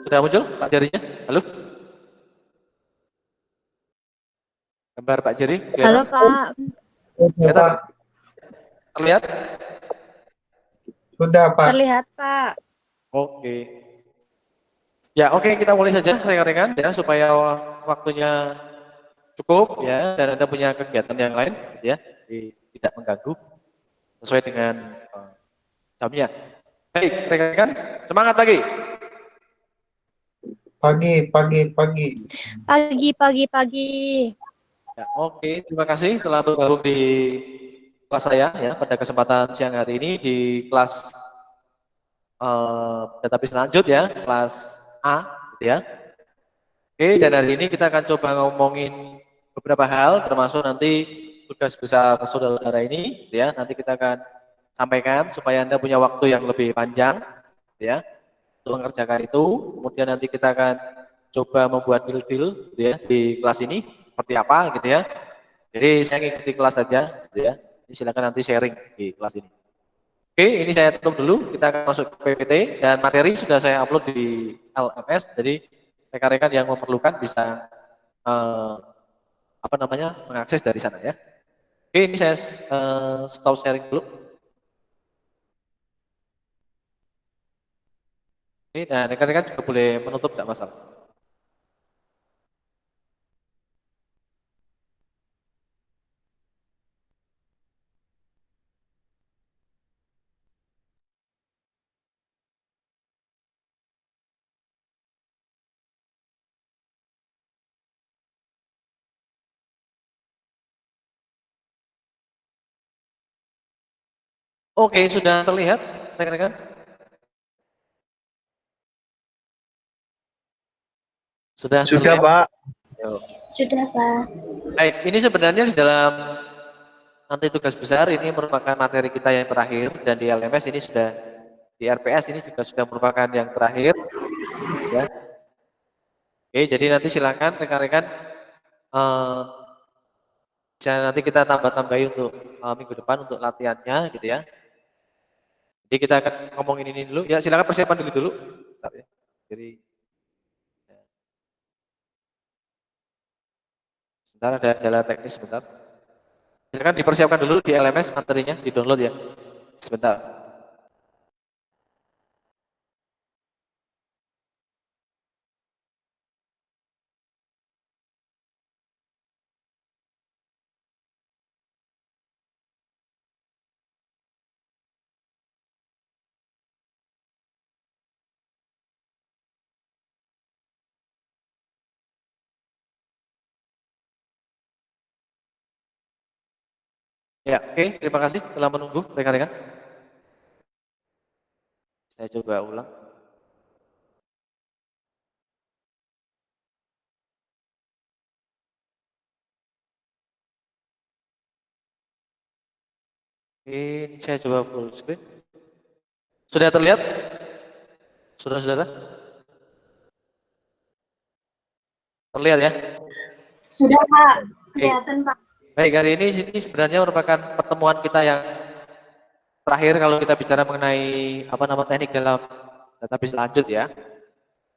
Sudah muncul Pak Jarinya? Halo? Gambar Pak Jari? Halo Pak. Kelihatan? Terlihat? Sudah Pak. Terlihat Pak. Oke. Ya oke, kita mulai saja rekan-rekan ya supaya waktunya cukup ya dan Anda punya kegiatan yang lain ya, jadi tidak mengganggu sesuai dengan jamnya. Baik, rekan-rekan, semangat lagi. Pagi. Ya, oke, terima kasih telah bergabung di kelas saya ya pada kesempatan siang hari ini di kelas database lanjut ya, kelas A gitu ya. Oke, dan hari ini kita akan coba ngomongin beberapa hal termasuk nanti tugas besar saudara-saudara ini gitu ya. Nanti kita akan sampaikan supaya Anda punya waktu yang lebih panjang gitu ya untuk mengerjakan itu. Kemudian nanti kita akan coba membuat deal-deal gitu ya di kelas ini seperti apa gitu ya. Jadi saya ngikuti kelas saja gitu ya. Silakan nanti sharing di kelas ini. Oke, ini saya tutup dulu. Kita akan masuk ke PPT dan materi sudah saya upload di LMS. Jadi rekan-rekan yang memerlukan bisa mengakses dari sana ya. Oke, ini saya stop sharing dulu. Oke, nah rekan-rekan juga boleh menutup, tidak masalah. Oke, sudah terlihat rekan-rekan? Sudah terlihat? Pak. Sudah Pak. Baik, ini sebenarnya di dalam nanti tugas besar ini merupakan materi kita yang terakhir dan di LMS ini sudah di RPS ini juga sudah merupakan yang terakhir ya. Oke, jadi nanti silakan rekan-rekan nanti kita tambah-tambahi untuk minggu depan untuk latihannya gitu ya. Jadi kita akan ngomongin ini dulu. Ya silakan persiapan dulu. Bentar, ya. Jadi ya. Sebentar ada kendala teknis sebentar. Silakan dipersiapkan dulu di LMS materinya, di download ya. Sebentar. Ya, oke, terima kasih telah menunggu rekan-rekan. Saya coba ulang. Ini saya coba full screen. Sudah terlihat? Saudara-saudara? Terlihat ya? Sudah Pak. Kelihatan Pak. Baik, hari ini sebenarnya merupakan pertemuan kita yang terakhir kalau kita bicara mengenai teknik dalam database lanjut ya.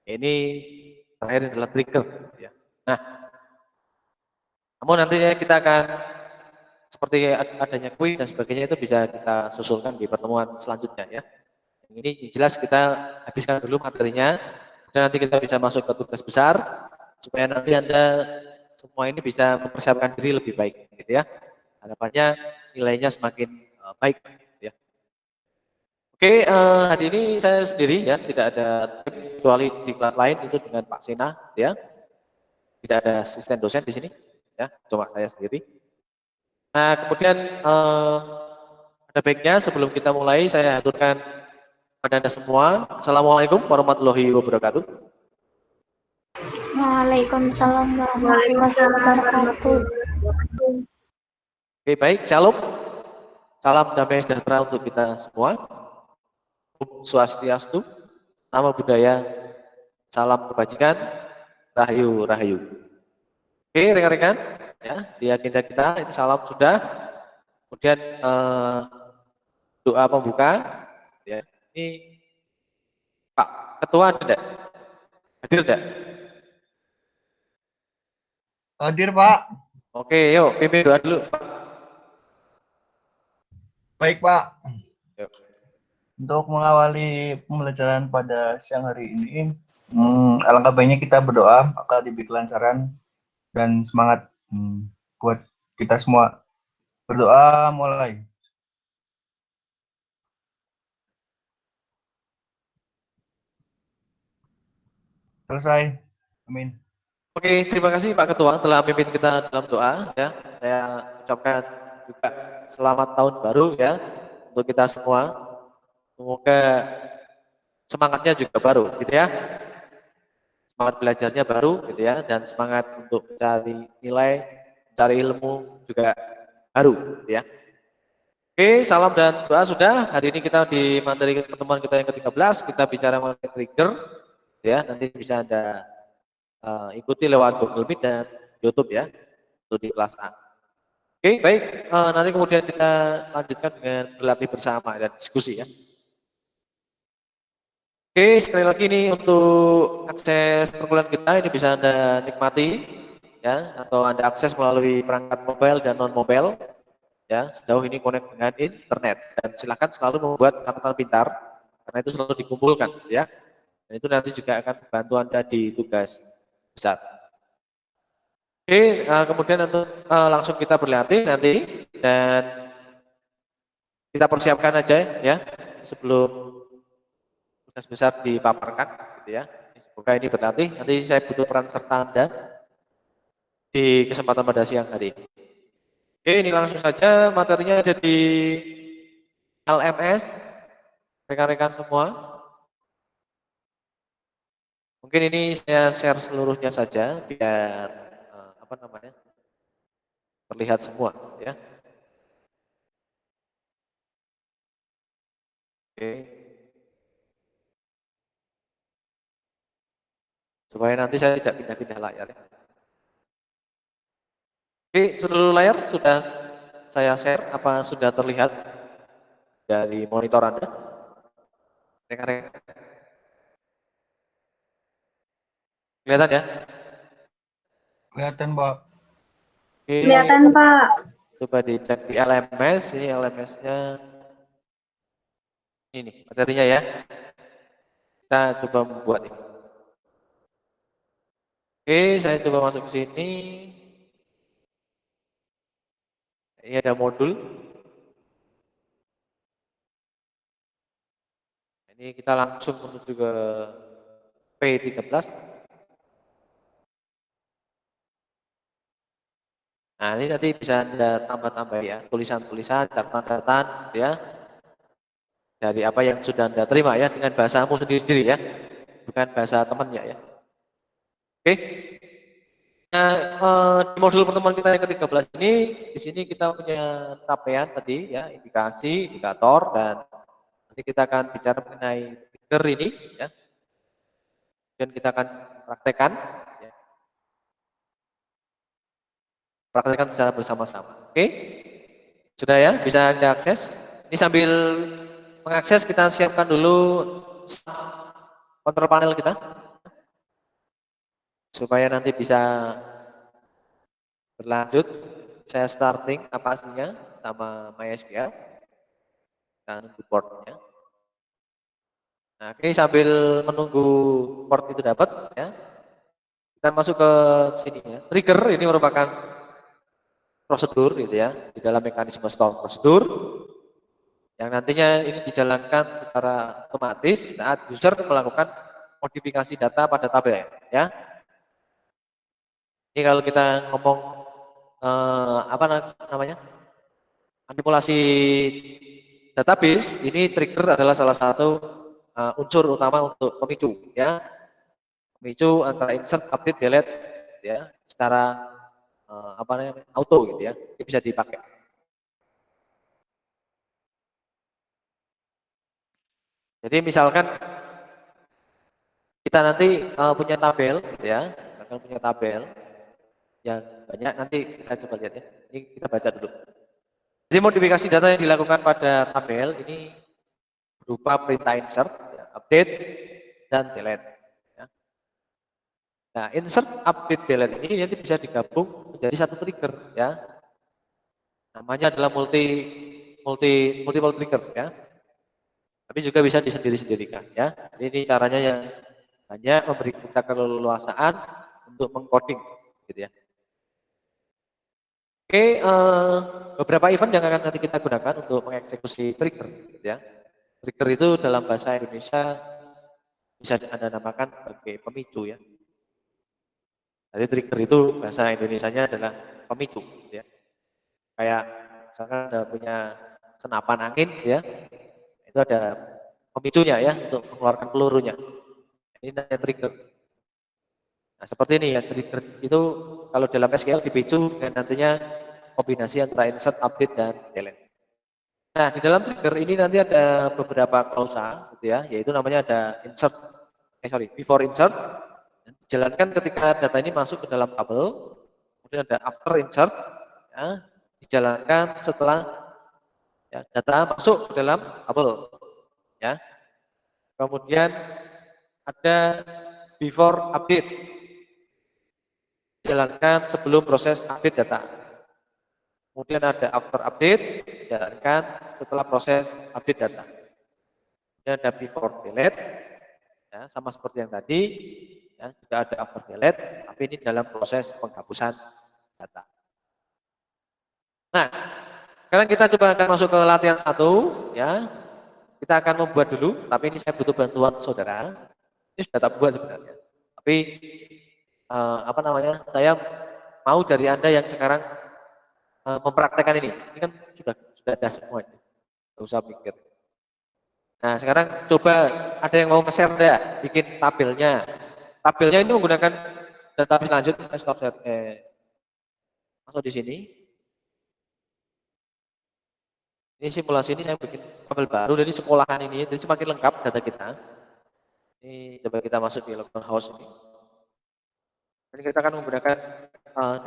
Ini terakhir adalah trigger ya. Nah, namun nantinya kita akan seperti adanya quiz dan sebagainya itu bisa kita susulkan di pertemuan selanjutnya ya. Ini jelas kita habiskan dulu materinya dan nanti kita bisa masuk ke tugas besar supaya nanti Anda semua ini bisa mempersiapkan diri lebih baik gitu ya. Harapannya nilainya semakin baik ya. Oke, hari ini saya sendiri ya, tidak ada kecuali di kelas lain itu dengan Pak Sena ya. Tidak ada asisten dosen di sini ya, cuma saya sendiri. Nah, kemudian ada baiknya sebelum kita mulai saya aturkan pada Anda semua. Assalamualaikum warahmatullahi wabarakatuh. Waalaikumsalam warahmatullahi wabarakatuh. Oke, baik, shalom. Salam damai sejahtera untuk kita semua. Om Swastiastu, Namo Buddhaya, salam kebajikan, Rahayu Rahayu. Oke, rekan-rekan, ya di agenda kita ini salam sudah. Kemudian doa pembuka. Ya, ini Pak Ketua ada. Hadir enggak? Hadir, Pak. Oke, yuk pimpin doa dulu. Baik, Pak. Yuk. Untuk mengawali pembelajaran pada siang hari ini, alangkah baiknya kita berdoa agar diberi kelancaran dan semangat buat kita semua. Berdoa mulai. Selesai. Amin. Oke, terima kasih Pak Ketua telah memimpin kita dalam doa ya. Saya ucapkan juga selamat tahun baru ya untuk kita semua. Semoga semangatnya juga baru gitu ya. Semangat belajarnya baru gitu ya dan semangat untuk mencari nilai, mencari ilmu juga baru gitu ya. Oke, salam dan doa sudah. Hari ini kita di materi pertemuan kita yang ke-13 kita bicara mengenai trigger ya. Nanti bisa Anda ikuti lewat Google Meet dan YouTube ya untuk di kelas A. Oke, baik. Nanti kemudian kita lanjutkan dengan berlatih bersama dan diskusi ya. Oke, sekali lagi ini untuk akses perkuliahan kita ini bisa Anda nikmati ya atau Anda akses melalui perangkat mobile dan non mobile ya sejauh ini connect dengan internet dan silakan selalu membuat catatan pintar karena itu selalu dikumpulkan ya. Dan itu nanti juga akan membantu Anda di tugas besar. Oke, kemudian untuk langsung kita berlatih nanti dan kita persiapkan aja ya sebelum tugas besar dipaparkan gitu ya. Semoga ini berlatih. Nanti saya butuh peran serta Anda di kesempatan pada siang hari ini. Oke, ini langsung saja materinya ada di LMS rekan-rekan semua. Mungkin ini saya share seluruhnya saja biar apa namanya terlihat semua ya. Oke. Supaya nanti saya tidak pindah-pindah layar. Ya. Oke, seluruh layar sudah saya share apa sudah terlihat dari monitor Anda? Rekan-rekan. Kelihatan ya? Kelihatan, Pak. Oke. Kelihatan, Pak. Coba dicek di LMS, ini LMS-nya ini materinya ya. Kita coba membuat ini. Oke, saya coba masuk ke sini. Ini ada modul. Ini kita langsung menuju ke P13. Nah, ini nanti bisa Anda tambah-tambah ya, tulisan-tulisan, catatan-catatan ya. Dari apa yang sudah Anda terima ya dengan bahasamu sendiri ya. Bukan bahasa temannya ya. Oke. Nah, di modul pertemuan kita yang ke-13 ini, di sini kita punya capaian tadi ya, indikasi, indikator, dan nanti kita akan bicara mengenai trigger ini ya. Dan kita akan praktekkan, ya. Praktekkan secara bersama-sama. Oke, sudah ya, bisa Anda akses. Ini sambil mengakses kita siapkan dulu kontrol panel kita supaya nanti bisa berlanjut. Saya starting aplikasinya sama MySQL dan boardnya. Nah, ini sambil menunggu port itu dapat ya. Kita masuk ke sini ya. Trigger ini merupakan prosedur gitu ya di dalam mekanisme store prosedur yang nantinya ini dijalankan secara otomatis saat user melakukan modifikasi data pada tabel ya. Ini kalau kita ngomong apa namanya? Manipulasi database, ini trigger adalah salah satu unsur utama untuk pemicu ya. Pemicu antara insert, update, delete ya secara apa namanya? Auto gitu ya. Ini bisa dipakai. Jadi misalkan kita nanti punya tabel gitu ya, akan punya tabel yang banyak, nanti kita coba lihat ya. Ini kita baca dulu. Jadi modifikasi data yang dilakukan pada tabel ini berupa perintah insert, ya, update, dan delete. Ya. Nah, insert, update, delete ini nanti bisa digabung menjadi satu trigger ya. Namanya adalah multiple trigger ya. Tapi juga bisa disendiri-sendirikan ya. Ini caranya yang banyak memberi kita keleluasaan untuk mengcoding gitu ya. Oke, beberapa event yang akan nanti kita gunakan untuk mengeksekusi trigger gitu ya. Trigger itu dalam bahasa Indonesia bisa Anda namakan sebagai pemicu ya. Jadi trigger itu bahasa Indonesianya adalah pemicu ya. Kayak misalkan Anda punya senapan angin ya, itu ada pemicunya ya untuk mengeluarkan pelurunya. Ini namanya trigger. Nah, seperti ini ya, trigger itu kalau dalam SQL dipicu dengan nantinya kombinasi antara insert, update, dan delete. Nah, di dalam trigger ini nanti ada beberapa klausa gitu ya, yaitu namanya ada insert, before insert, dan dijalankan ketika data ini masuk ke dalam tabel, kemudian ada after insert, ya, dijalankan setelah ya, data masuk ke dalam tabel, ya. Kemudian ada before update, dijalankan sebelum proses update data. Kemudian ada after update, dijalankan setelah proses update data. Kemudian ada before delete, ya, sama seperti yang tadi, ya, juga ada after delete, tapi ini dalam proses penghapusan data. Nah, sekarang kita coba akan masuk ke latihan 1, ya. Kita akan membuat dulu, tapi ini saya butuh bantuan saudara. Ini sudah tak buat sebenarnya. Tapi apa namanya? Saya mau dari Anda yang sekarang mempraktekkan ini. Ini kan sudah ada semua. Tidak usah pikir. Nah, sekarang coba ada yang mau nge-share enggak? Bikin tabelnya. Tabelnya ini menggunakan database lanjut. Saya stop share. Masuk di sini. Ini simulasi ini saya bikin tabel baru dari sekolahan ini. Jadi semakin lengkap data kita. Ini coba kita masuk di localhost ini. Ini kita akan menggunakan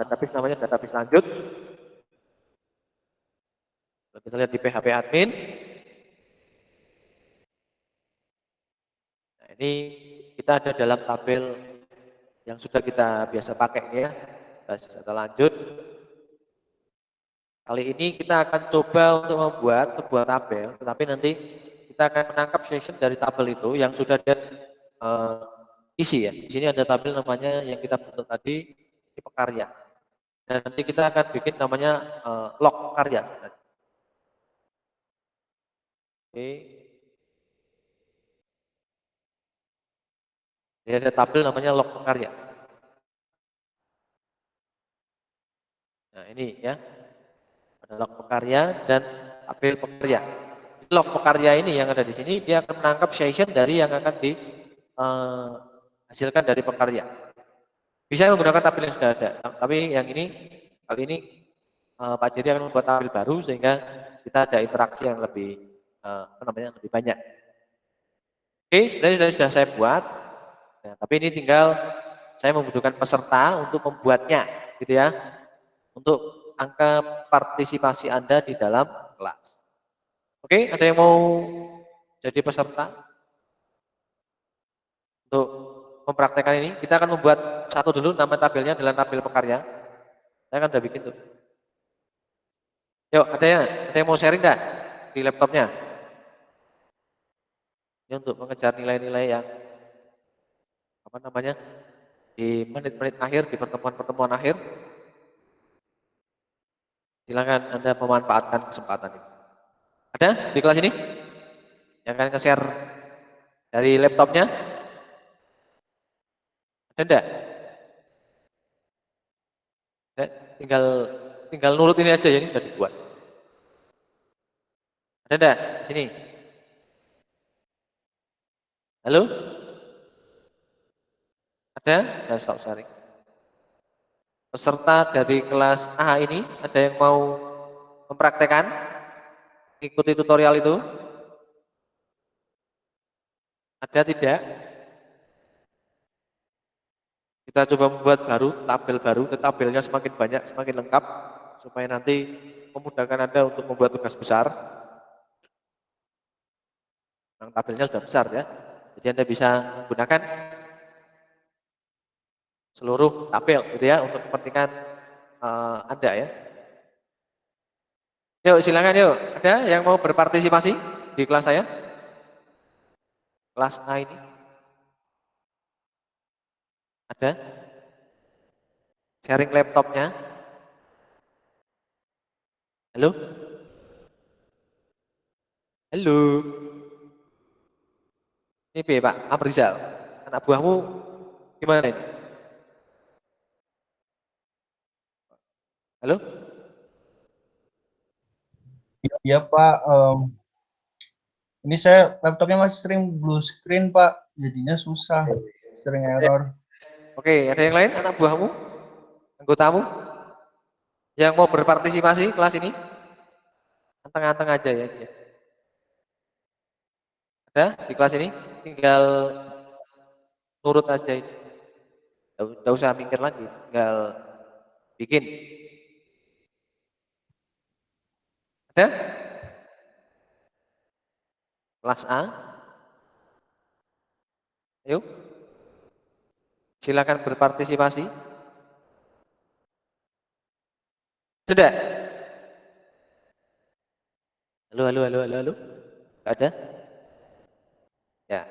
database namanya database lanjut. Kita lihat di PHP admin. Nah, ini kita ada dalam tabel yang sudah kita biasa pakai ya. Kita lanjut. Kali ini kita akan coba untuk membuat sebuah tabel, tetapi nanti kita akan menangkap session dari tabel itu yang sudah ada isi ya. Di sini ada tabel namanya yang kita bentuk tadi di pekarya. Dan nanti kita akan bikin namanya log pekarya. Oke. Jadi ada tabel namanya log pekarya. Nah ini ya, ada log pekarya dan tabel pekarya. Log pekarya ini yang ada di sini dia akan menangkap session dari yang akan dihasilkan dari pekarya. Bisa menggunakan tabel yang sudah ada, tapi yang ini kali ini Pak Jerry akan membuat tabel baru sehingga kita ada interaksi yang lebih lebih banyak. Oke, sebenarnya sudah saya buat, nah, tapi ini tinggal saya membutuhkan peserta untuk membuatnya, gitu ya, untuk angka partisipasi Anda di dalam kelas. Oke, ada yang mau jadi peserta untuk mempraktekkan ini? Kita akan membuat satu dulu, nama tabelnya adalah tabel pekarya. Saya kan udah bikin tuh. Yuk, ada yang mau sharing enggak di laptopnya? Ini untuk mengejar nilai-nilai yang apa namanya di menit-menit akhir, di pertemuan-pertemuan akhir. Silakan Anda memanfaatkan kesempatan ini. Ada di kelas ini yang akan nge-share dari laptopnya? Ada enggak? Tinggal nurut ini aja ya, ini sudah dibuat. Ada enggak? Sini. Halo? Ada? Saya stop sharing. Peserta dari kelas A ini, ada yang mau mempraktekkan? Ikuti tutorial itu? Ada tidak? Kita coba membuat tabel baru, tabelnya semakin banyak, semakin lengkap, supaya nanti memudahkan Anda untuk membuat tugas besar. Yang tabelnya sudah besar ya, jadi Anda bisa menggunakan seluruh tabel gitu ya untuk kepentingan Anda ya. Yuk silakan yuk. Ada yang mau berpartisipasi di kelas saya? Kelas A ini? Ada? Sharing laptopnya? Halo? Halo? Ini Pak Amrizal. Anak buahmu gimana ini? Halo? Ya Pak, ini saya laptopnya masih sering blue screen Pak, jadinya susah, sering error. Oke, ada yang lain anak buahmu? Anggotamu? Yang mau berpartisipasi kelas ini? Anteng-anteng aja ya dia. Ada di kelas ini? Tinggal nurut aja ini. Nggak usah mikir lagi, tinggal bikin. Ada? Kelas A? Ayo. Silakan berpartisipasi. Sudah? Halo, halo, halo, halo, halo. Nggak ada? Ya.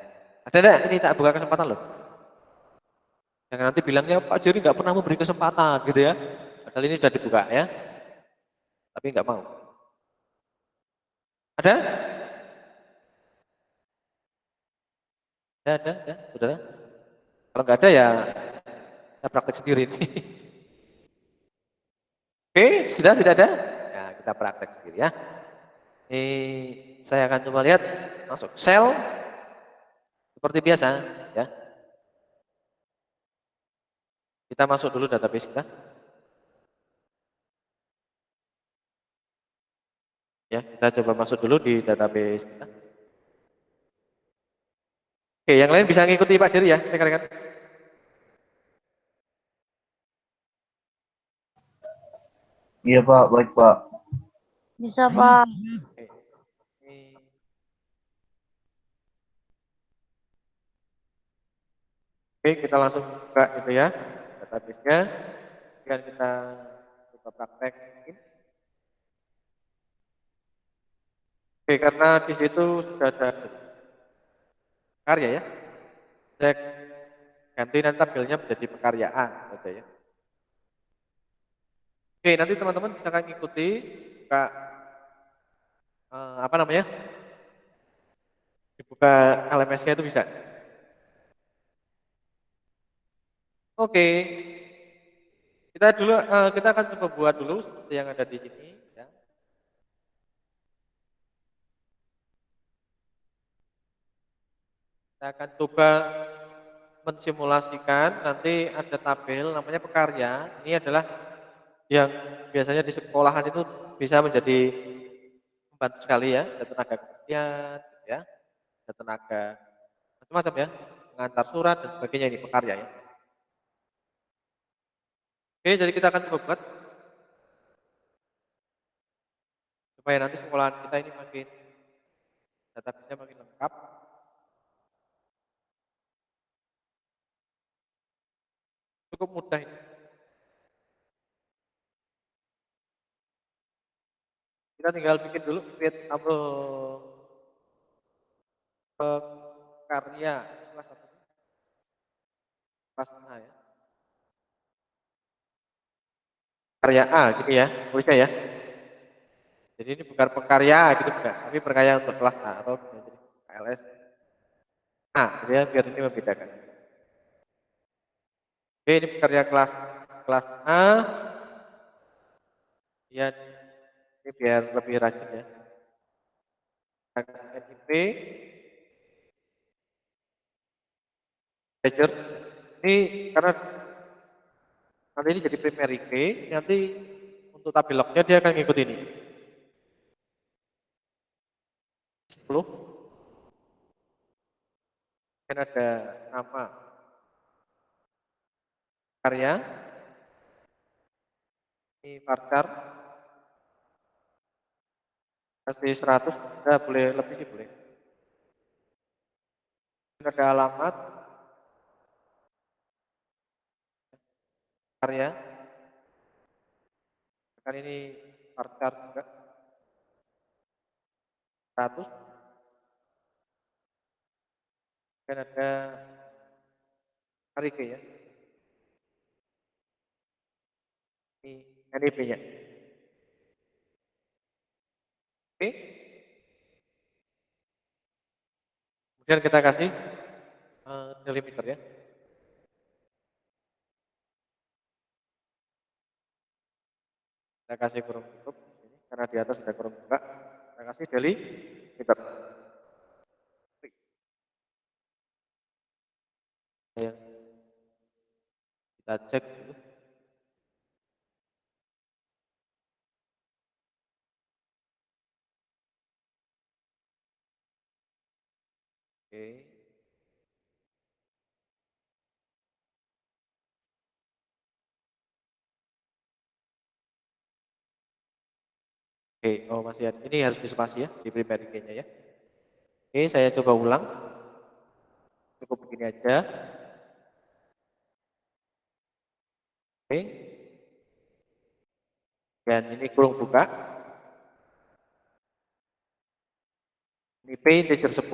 Ada enggak? Ini tak buka kesempatan loh. Jangan nanti bilangnya Pak Jerry nggak pernah memberi kesempatan gitu ya. Padahal ini sudah dibuka ya. Tapi nggak mau. Ada? Ada, saudara. Kalau nggak ada ya kita praktek sendiri nih. Oke, sudah tidak ada? Ya, kita praktek sendiri ya. Ini saya akan coba lihat masuk sel seperti biasa ya. Kita masuk dulu database kita. Ya, kita coba masuk dulu di database kita. Oke, yang lain bisa ngikuti Pak Jerry ya, rekan-rekan. Iya Pak, baik Pak. Bisa, Pak. Oke. Oke, kita langsung buka gitu ya database-nya. Dan kita coba praktekin. Oke, karena di situ sudah ada karya ya. Saya ganti nanti tabelnya menjadi pekarjaan saja ya. Oke, nanti teman-teman bisa kan ikuti buka apa namanya? Dibuka LMS-nya itu bisa. Oke. Kita akan coba buat dulu seperti yang ada di sini ya. Kita akan coba mensimulasikan nanti ada tabel namanya pekarya. Ini adalah yang biasanya di sekolahan itu bisa menjadi membantu sekali ya, ada tenaga kebersihan gitu ya, ada tenaga macam-macam ya, mengantar surat dan sebagainya ini pekarya ya. Oke, jadi kita akan coba buat supaya nanti sekolahan kita ini makin database-nya makin lengkap. Cukup mudah ini. Kita tinggal bikin dulu create tabel pekarya kelas apa? Kelas A ya. Karya A gitu ya, tulisnya ya. Jadi ini bukan pekarya gitu bukan, tapi pekarya untuk kelas A atau jadi KLS A, gitu ya, biar ini membedakan. Oke, ini pekerja kelas A. Ya, ini biar lebih rajin ya. NIP, ledger. Ini karena nanti ini jadi primary key, nanti untuk tabel lognya dia akan ngikut ini. 10. Kan ada nama karya. Ini varchar. Kasih 100, ya boleh lebih sih boleh. Ini ada alamat. karya. Kan ini varchar juga 100. Kan ada karike ya. Ini NIP-nya. Oke. Kemudian kita kasih delimiter ya. Kita kasih kurung tutup ini karena di atas sudah kurung buka. Kita kasih delimiter. Yang kita cek dulu. Oke. Oke, oh masih ada. Ini harus dispasi ya, di primary key-nya ya. Oke, saya coba ulang. Cukup begini aja. Oke. Dan ini kurung buka. Ini P integer 10.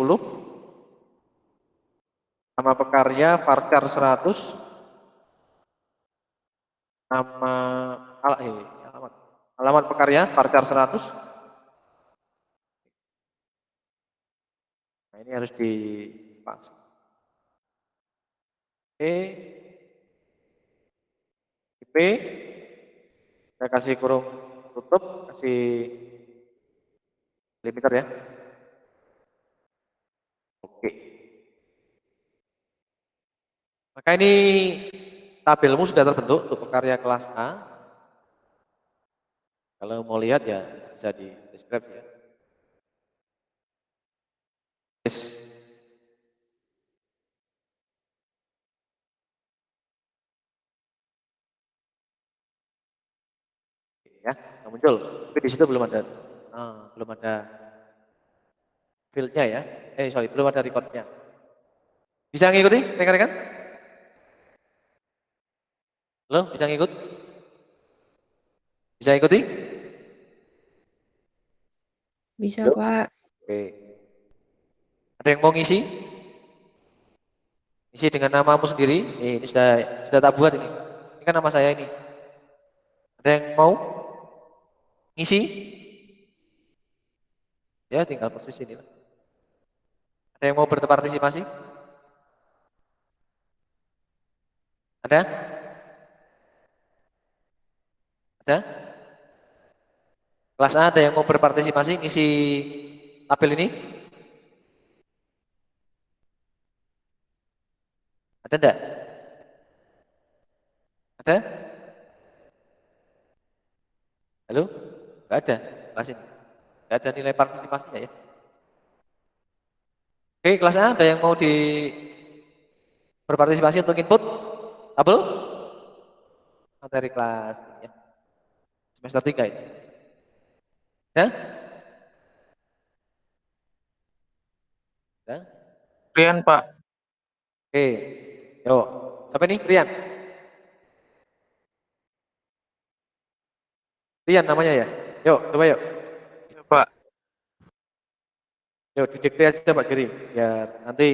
Nama pekarya varchar 100. Nama alamat pekarya varchar 100. Nah, ini harus dispasi. Oke. IP saya kasih kurung tutup, kasih limiter ya. Oke. Maka ini tabelmu sudah terbentuk untuk pekarya kelas A. Kalau mau lihat ya bisa di describe ya. Yes. Ya, nah muncul. Tapi di situ belum ada fieldnya ya. Sorry, belum ada recordnya. Bisa ngikuti rekan-rekan? Halo, bisa ngikut? Bisa ikuti? Bisa, Yuk. Pak. Oke. Ada yang mau ngisi? Isi dengan namamu sendiri. Ini sudah tak buat ini. Ini kan nama saya ini. Ada yang mau ngisi? Ya, tinggal persis ini lah. Ada yang mau berpartisipasi? Ada? Ada? Kelas A ada yang mau berpartisipasi ngisi tabel ini? Ada enggak? Ada? Halo? Enggak ada kelas ini. Enggak ada nilai partisipasinya ya. Oke, kelas A ada yang mau berpartisipasi untuk input tabel? Materi kelas ini ya. Semester 3 ini. Ya? Ya? Rian, Pak. Oke. Yuk. Siapa nih? Rian. Rian namanya ya? Yuk, coba yuk. Ya, Pak. Yuk, didikte aja Pak Giri. Biar nanti,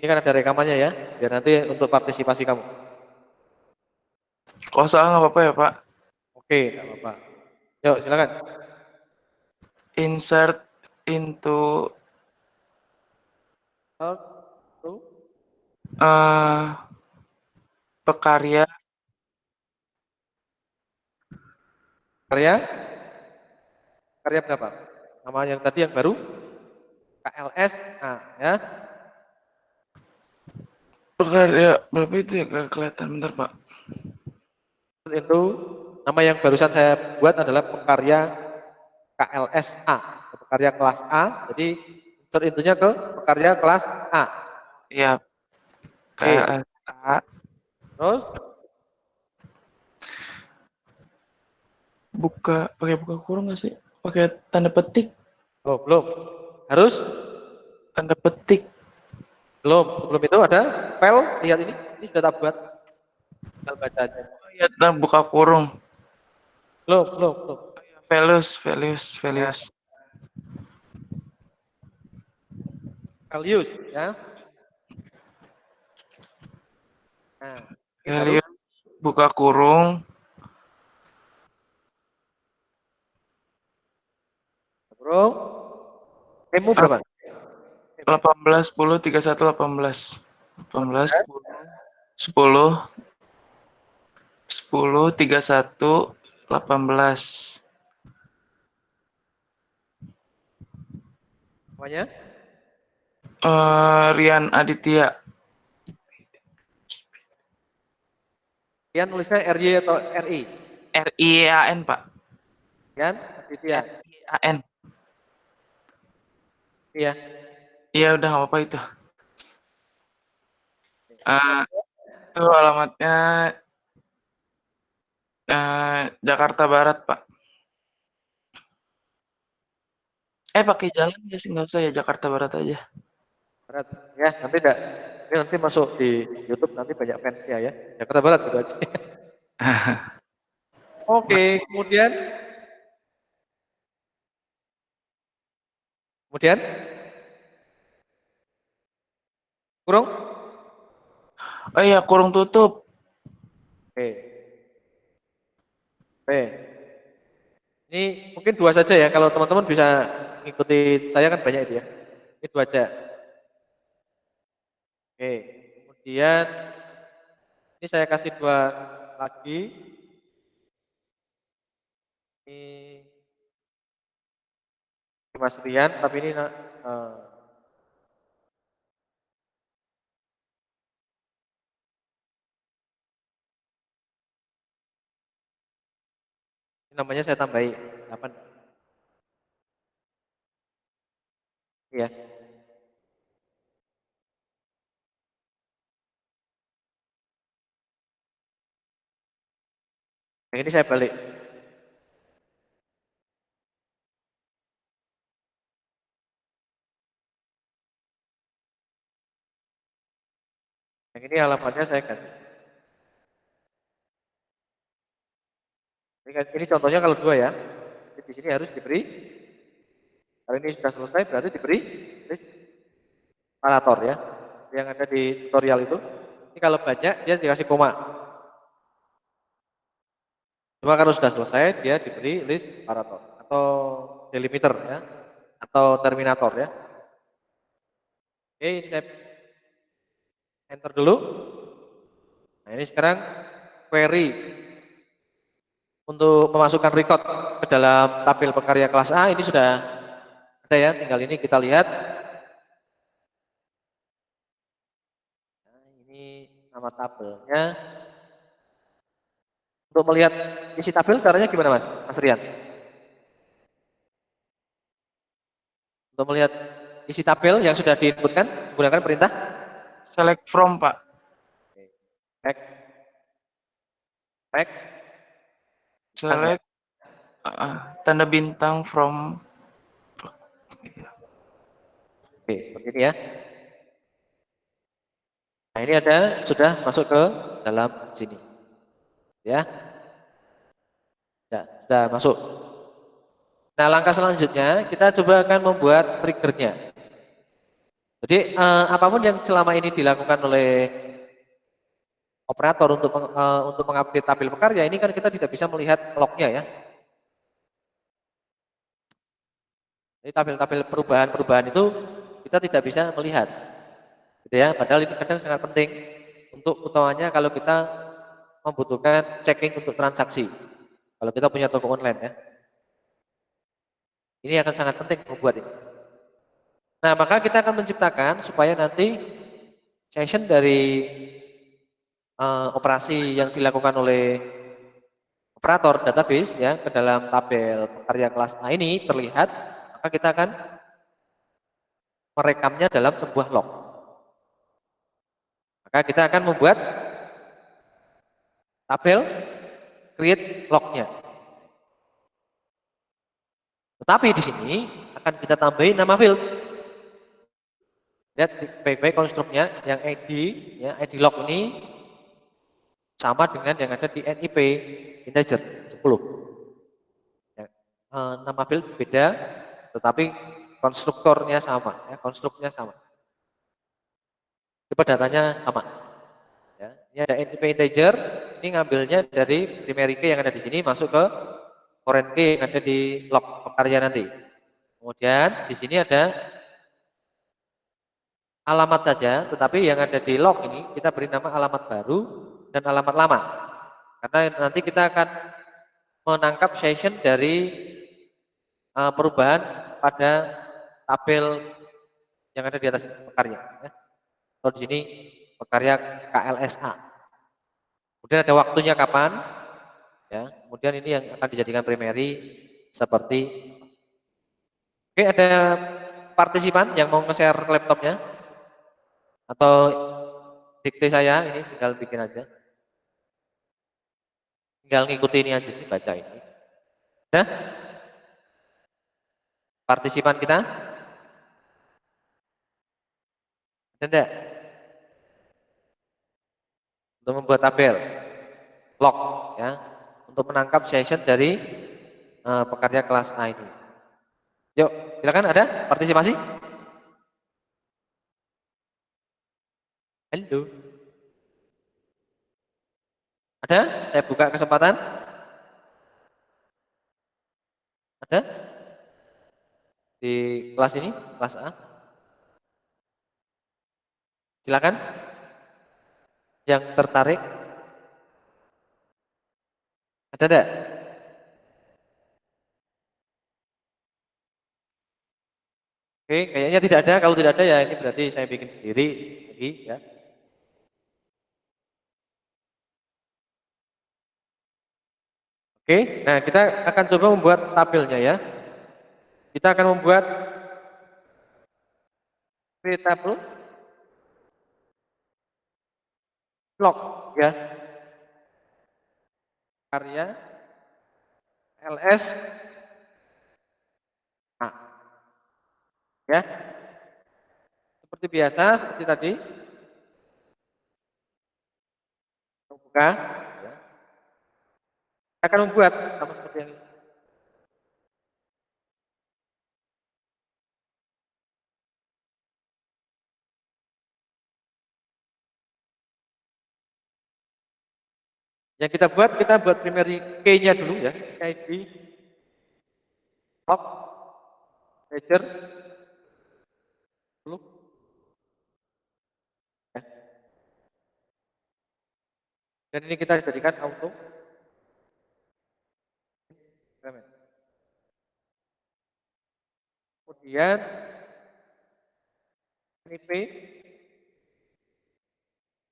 ini kan ada rekamannya ya. Biar nanti untuk partisipasi kamu. Kalau soal nggak apa-apa ya, Pak. Oke, nggak apa-apa. Yuk, silakan. Insert into Start to pekarya karya. Karya berapa? Nama yang tadi yang baru? KLS. Nah, ya. pekarya berapa itu ya? Nggak kelihatan, bentar, Pak. Itu nama yang barusan saya buat adalah pekarya KLSA, pekarya kelas A. Jadi insert intinya ke pekarya kelas A. Iya, Oke. KLSA. Terus Pakai buka kurung nggak sih? Pakai tanda petik. oh belum. Harus Tanda petik. belum. Sebelum itu ada file, lihat ini sudah tak buat. Tinggal baca aja. Ya, ntar buka kurung. Belum. Values. Ya, values ya. Nah, ini baru Values, buka kurung. kurung. Temu berapa? 18, 10, 31, 18. 18, 10, 10, 31, 18. Namanya? Rian Aditya. Rian nulisnya RY atau RI? RIAN, Pak. Rian Aditya. RIAN. Iya. Iya, udah nggak apa-apa itu. Itu alamatnya Jakarta Barat, Pak. Pakai jalan nggak sih? Nggak usah ya, Jakarta Barat aja. Barat. Ya, nanti enggak. Ini nanti masuk di YouTube nanti banyak fansnya ya. Jakarta Barat gitu aja. Oke, kemudian kurung. Oh iya, kurung tutup. Oke. Oke. Ini mungkin dua saja ya. Kalau teman-teman bisa mengikuti saya kan banyak itu ya. Ini dua aja. Oke. Kemudian ini saya kasih dua lagi. Ini Mas Rian, tapi ini namanya saya tambahi 8. Iya. Yang ini saya balik. Yang ini alamatnya saya ganti. Ini contohnya kalau dua ya. Jadi di sini harus diberi. Kalau ini sudah selesai berarti diberi list operator ya. Yang ada di tutorial itu. Ini kalau banyak dia dikasih koma. Cuma kalau sudah selesai dia diberi list operator atau delimiter ya. Atau terminator ya. Oke, ini saya enter dulu. Nah, ini sekarang query untuk memasukkan record ke dalam tabel pekarya kelas A ini sudah ada ya, tinggal ini kita lihat. Nah, ini nama tabelnya. Untuk melihat isi tabel caranya gimana Mas Rian? Untuk melihat isi tabel yang sudah diinputkan menggunakan perintah Select from, Pak. back, back, Select tanda bintang from. oke, seperti ini ya. Nah, ini ada sudah masuk ke dalam sini. Ya. Sudah masuk. Nah, langkah selanjutnya kita coba akan membuat triggernya. Jadi apapun yang selama ini dilakukan oleh operator untuk mengupdate tabel pekarya ini kan kita tidak bisa melihat lognya ya. Jadi tabel-tabel perubahan-perubahan itu kita tidak bisa melihat, gitu ya. Padahal ini kadang sangat penting untuk utamanya kalau kita membutuhkan checking untuk transaksi. Kalau kita punya toko online ya, ini akan sangat penting membuat ini. Nah, maka kita akan menciptakan supaya nanti session dari operasi yang dilakukan oleh operator database ya ke dalam tabel pekarya kelas A ini terlihat, maka kita akan merekamnya dalam sebuah log. Maka kita akan membuat tabel create lognya. Tetapi di sini akan kita tambahin nama field. Lihat baik-baik konstruknya yang ID ya, ID log ini sama dengan yang ada di NIP integer 10. Ya, nama build beda, tetapi konstruktornya sama, ya, konstruknya sama. Tipe datanya sama. Ya, ini ada NIP integer, ini ngambilnya dari primary key yang ada di sini masuk ke foreign key yang ada di log pekarya nanti. Kemudian di sini ada alamat saja, tetapi yang ada di log ini kita beri nama alamat baru dan alamat lama. Karena nanti kita akan menangkap session dari perubahan pada tabel yang ada di atas pekarya. Ya. Kalau di sini pekarya KLSA. Kemudian ada waktunya kapan, ya. Kemudian ini yang akan dijadikan primary seperti. Oke, ada partisipan yang mau nge-share laptopnya atau dikte saya ini tinggal bikin aja. Tinggal ngikuti ini aja sih, baca ini. Nah, partisipan kita ada enggak? Untuk membuat tabel log ya, untuk menangkap session dari pekerja kelas A ini. Yuk, silakan ada partisipasi? Halo. Ada? Saya buka kesempatan. Ada? Di kelas ini, kelas A. Silakan. Yang tertarik. Ada enggak? Oke, kayaknya tidak ada. Kalau tidak ada ya ini berarti saya bikin sendiri lagi ya. Oke, nah kita akan coba membuat tabelnya ya. Kita akan membuat create table log ya. Karya LS A ya. Seperti biasa, seperti tadi. Buka ya. Kita akan membuat sama seperti yang ini. Yang kita buat primary key-nya dulu ya, ID, log, ledger, dulu. Ya. Dan ini kita jadikan auto. Kemudian NIP,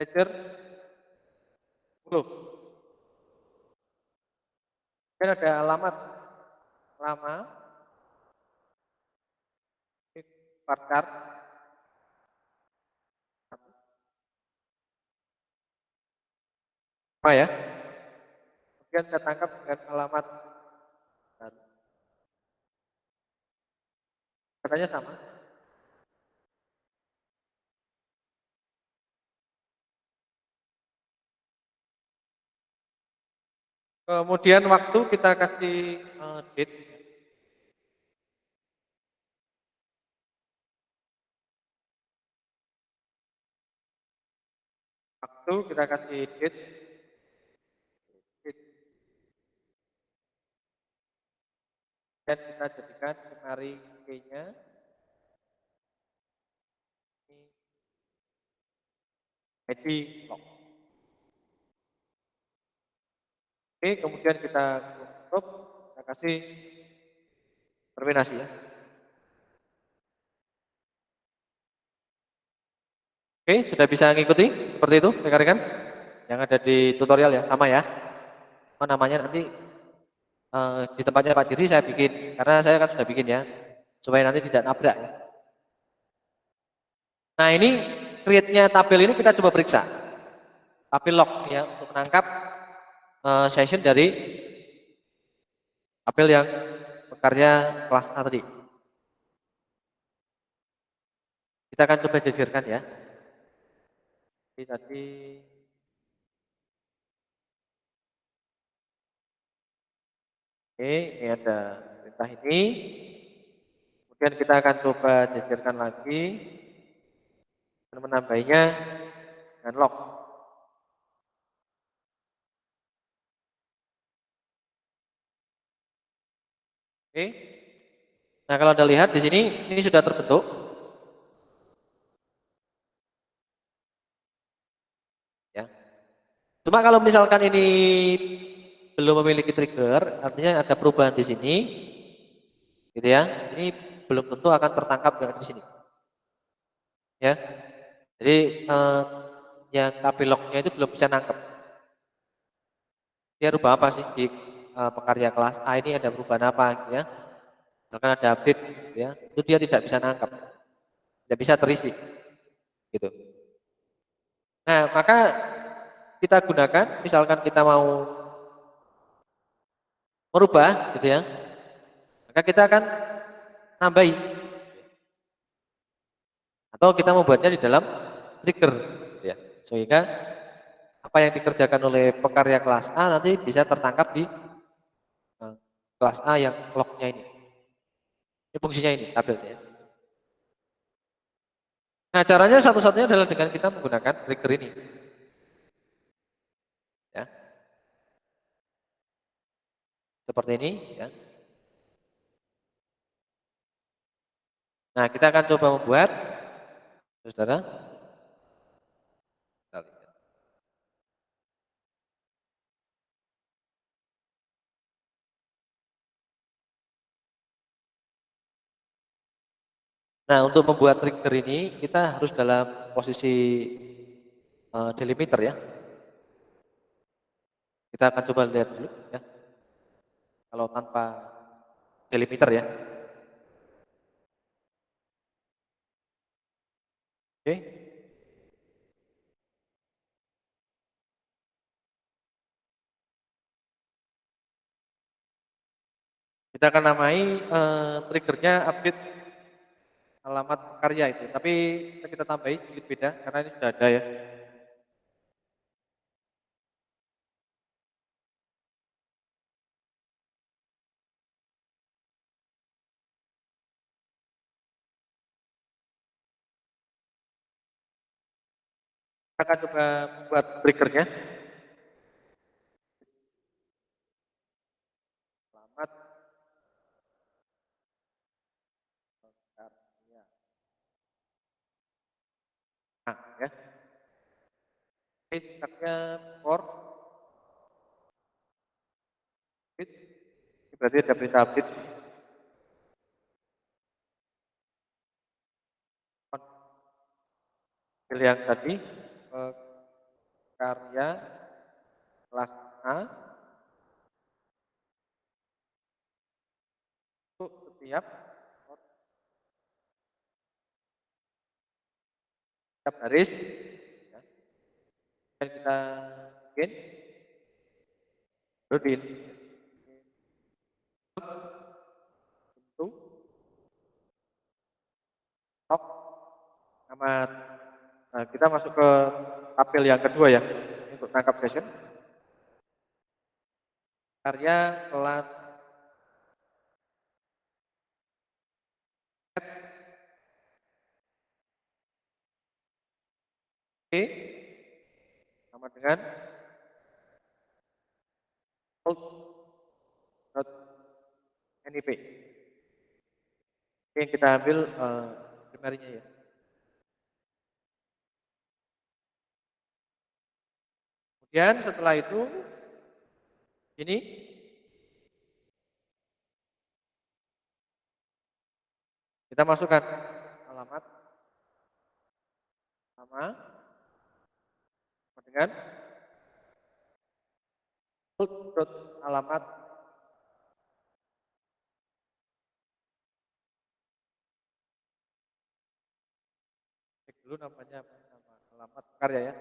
ledger, 10. Dan ada alamat lama, part apa ya? Kemudian saya tangkap dengan alamat baru. Katanya sama. Kemudian waktu kita kasih date. Waktu kita kasih date. Dan kita jadikan primary key-nya ID log. Oke, kemudian kita tutup, kita kasih terminasi ya. Oke, sudah bisa ngikuti seperti itu rekan-rekan yang ada di tutorial ya, sama ya. Apa namanya nanti di tempatnya Pak Diri saya bikin, karena saya kan sudah bikin ya, supaya nanti tidak nabrak ya. Nah ini create-nya tabel ini kita coba periksa. Tabel log ya, untuk menangkap session dari tabel yang pekarya kelas A tadi. Kita akan coba jajarkan ya. Jadi tadi Oke, ini ada perintah ini. Kemudian kita akan coba jajarkan lagi dan menambahinya dengan lock. Oke. Nah, kalau Anda lihat di sini ini sudah terbentuk. Ya. Cuma kalau misalkan ini belum memiliki trigger, artinya ada perubahan di sini, gitu ya. Ini belum tentu akan tertangkap di sini. Ya. Jadi yang KB lock-nya itu belum bisa nangkep. Dia rubah apa sih di pekarya kelas A ini ada perubahan apa gitu ya. Misalkan ada update gitu ya, itu dia tidak bisa nangkep. Tidak bisa terisi. Gitu. Nah, maka kita gunakan misalkan kita mau merubah gitu ya. Maka kita akan nambahi atau kita membuatnya di dalam trigger gitu ya. Sehingga apa yang dikerjakan oleh pekarya kelas A nanti bisa tertangkap di kelas A yang lock-nya ini. Ini fungsinya ini tabelnya ya. Nah, caranya satu-satunya adalah dengan kita menggunakan trigger ini. Ya. Seperti ini ya. Nah, kita akan coba membuat Saudara. Kita lihat. Nah, untuk membuat trigger ini kita harus dalam posisi delimiter ya. Kita akan coba lihat dulu ya. Kalau tanpa delimiter ya. Oke. Kita akan namai triggernya update alamat karya itu. Tapi kita tambahin sedikit beda karena ini sudah ada ya. Kita akan coba buat triggernya. Alamat karya. Nah, ya. Oke, sifatnya for update. Ini berarti ada perintah update. Pilih yang tadi karya kelas A untuk setiap baris ya. Dan kita bikin rutin untuk top amat. Nah, kita masuk ke tabel yang kedua ya untuk tangkap session karya kelas E sama dengan old.nip. Ini yang kita ambil primernya ya. Kemudian setelah itu ini kita masukkan alamat sama dengan alamat cek dulu namanya nama alamat karya ya.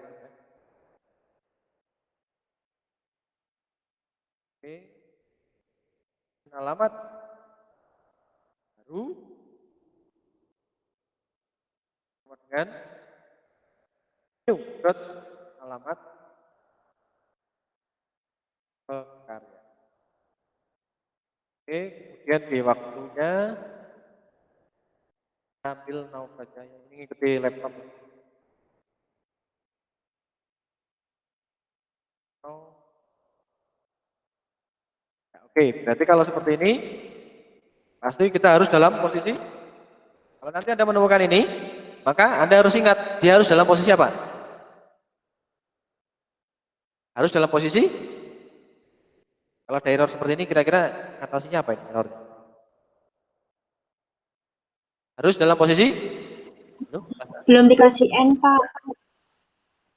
Oke. Alamat baru sama dengan new alamat karya. Oke, kemudian di waktunya ambil Naufrajaya ini ngikuti laptop. Oh. Oke, berarti kalau seperti ini pasti kita harus dalam posisi, kalau nanti Anda menemukan ini, maka Anda harus ingat dia harus dalam posisi apa? Harus dalam posisi, kalau ada error seperti ini kira-kira atasinya apa ini error? Harus dalam posisi? Belum dikasih N, Pak.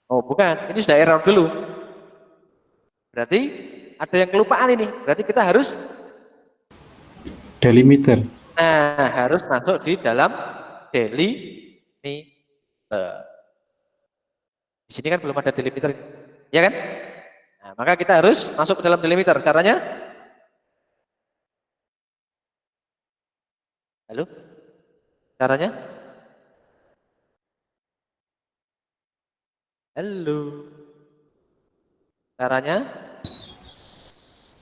Oh bukan, ini sudah error dulu. Berarti ada yang kelupaan ini, berarti kita harus delimiter. Nah, harus masuk di dalam delimiter. Di sini kan belum ada delimiter, ya kan? Nah, maka kita harus masuk ke dalam delimiter. Caranya? Halo? Caranya? Halo? Caranya?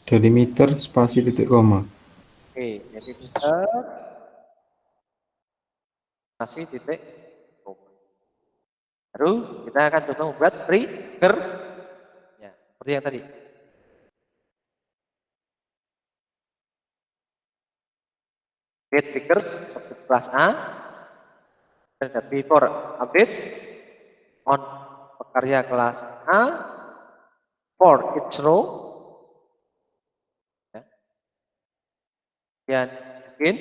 Delimiter spasi titik koma. Oke, delimiter masih titik koma. Baru kita akan coba membuat trigger. Ya, seperti yang tadi. Create trigger kelas A dan before update on pekarya kelas A for each row. Ya. Dan begin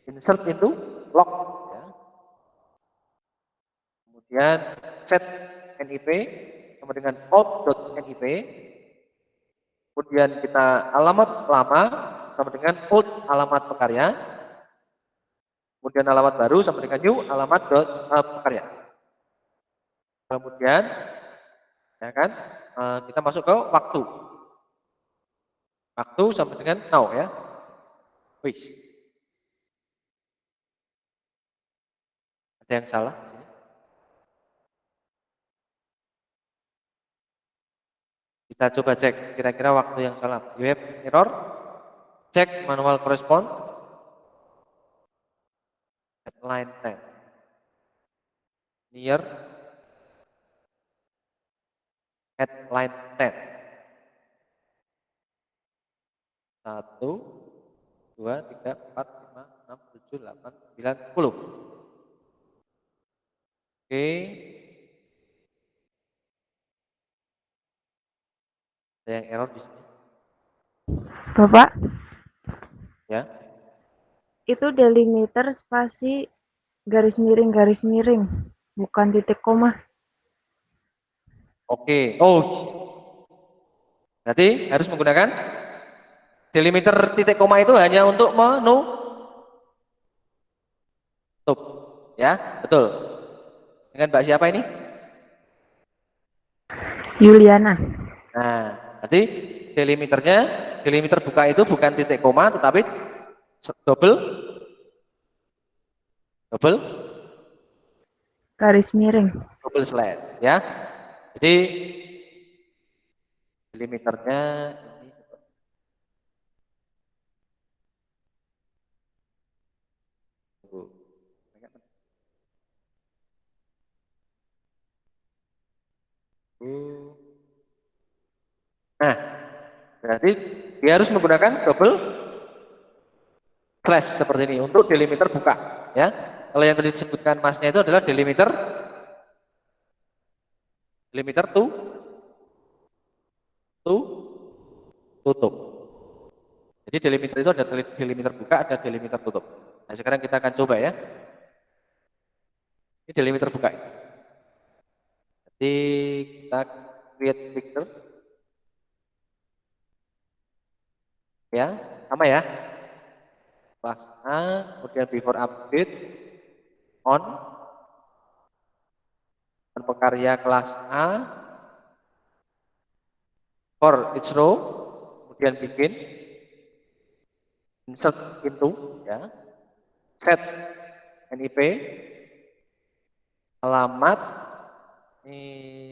insert into log. Ya. Kemudian set NIP sama dengan old.nip. Kemudian kita alamat lama sama dengan old alamat pekarya. Kemudian alamat baru sama dengan new alamat pekarya. Kemudian ya kan kita masuk ke waktu. Waktu sama dengan now ya. Wis. Ada yang salah? Kita coba cek kira-kira waktu yang salah. You have error? Cek manual correspond. At line 10. Near. At line 10. 1, 2, 3, 4, 5, 6, 7, 8, 9, 10. Oke. Ada yang error di sini? Bapak, Ya. itu delimiter spasi garis miring, bukan titik koma. Oke. Oh. Berarti harus menggunakan delimiter titik koma itu hanya untuk menutup. Ya, betul. Dengan Mbak siapa ini? Yuliana. Nah, berarti delimiter buka itu bukan titik koma tetapi double Garis miring. double slash ya. Jadi delimiternya ini nah, berarti dia harus menggunakan double slash seperti ini untuk delimiter buka ya. Kalau yang tadi disebutkan masnya itu adalah delimiter tutup. Jadi delimiter itu ada delimiter buka, ada delimiter tutup. Nah, sekarang kita akan coba ya. Ini delimiter buka. Jadi kita create picture. Ya, sama ya. Kelas A, kemudian before update on pekarya kelas A for each row, kemudian bikin insert into ya, set NIP, alamat ini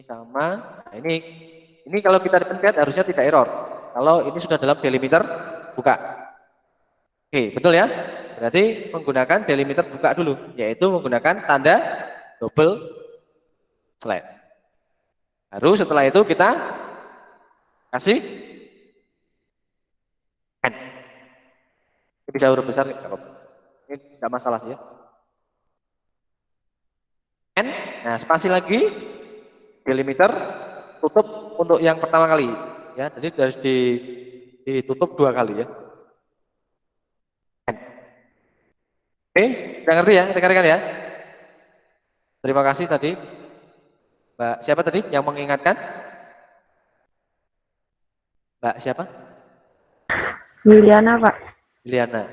sama. Nah, ini kalau kita pencet harusnya tidak error. Kalau ini sudah dalam delimiter buka. Oke, betul ya? Berarti menggunakan delimiter buka dulu, yaitu menggunakan tanda double slash. Baru setelah itu kita kasih N. Ini bisa huruf besar, nggak apa-apa. Ini nggak masalah sih ya. N, nah spasi lagi, delimiter, tutup untuk yang pertama kali. Ya, jadi harus ditutup 2 kali ya. N. Oke, sudah ngerti ya, rekan-rekan ya? Terima kasih tadi. Mbak siapa tadi yang mengingatkan? Mbak siapa? Yuliana, Pak. Liliana.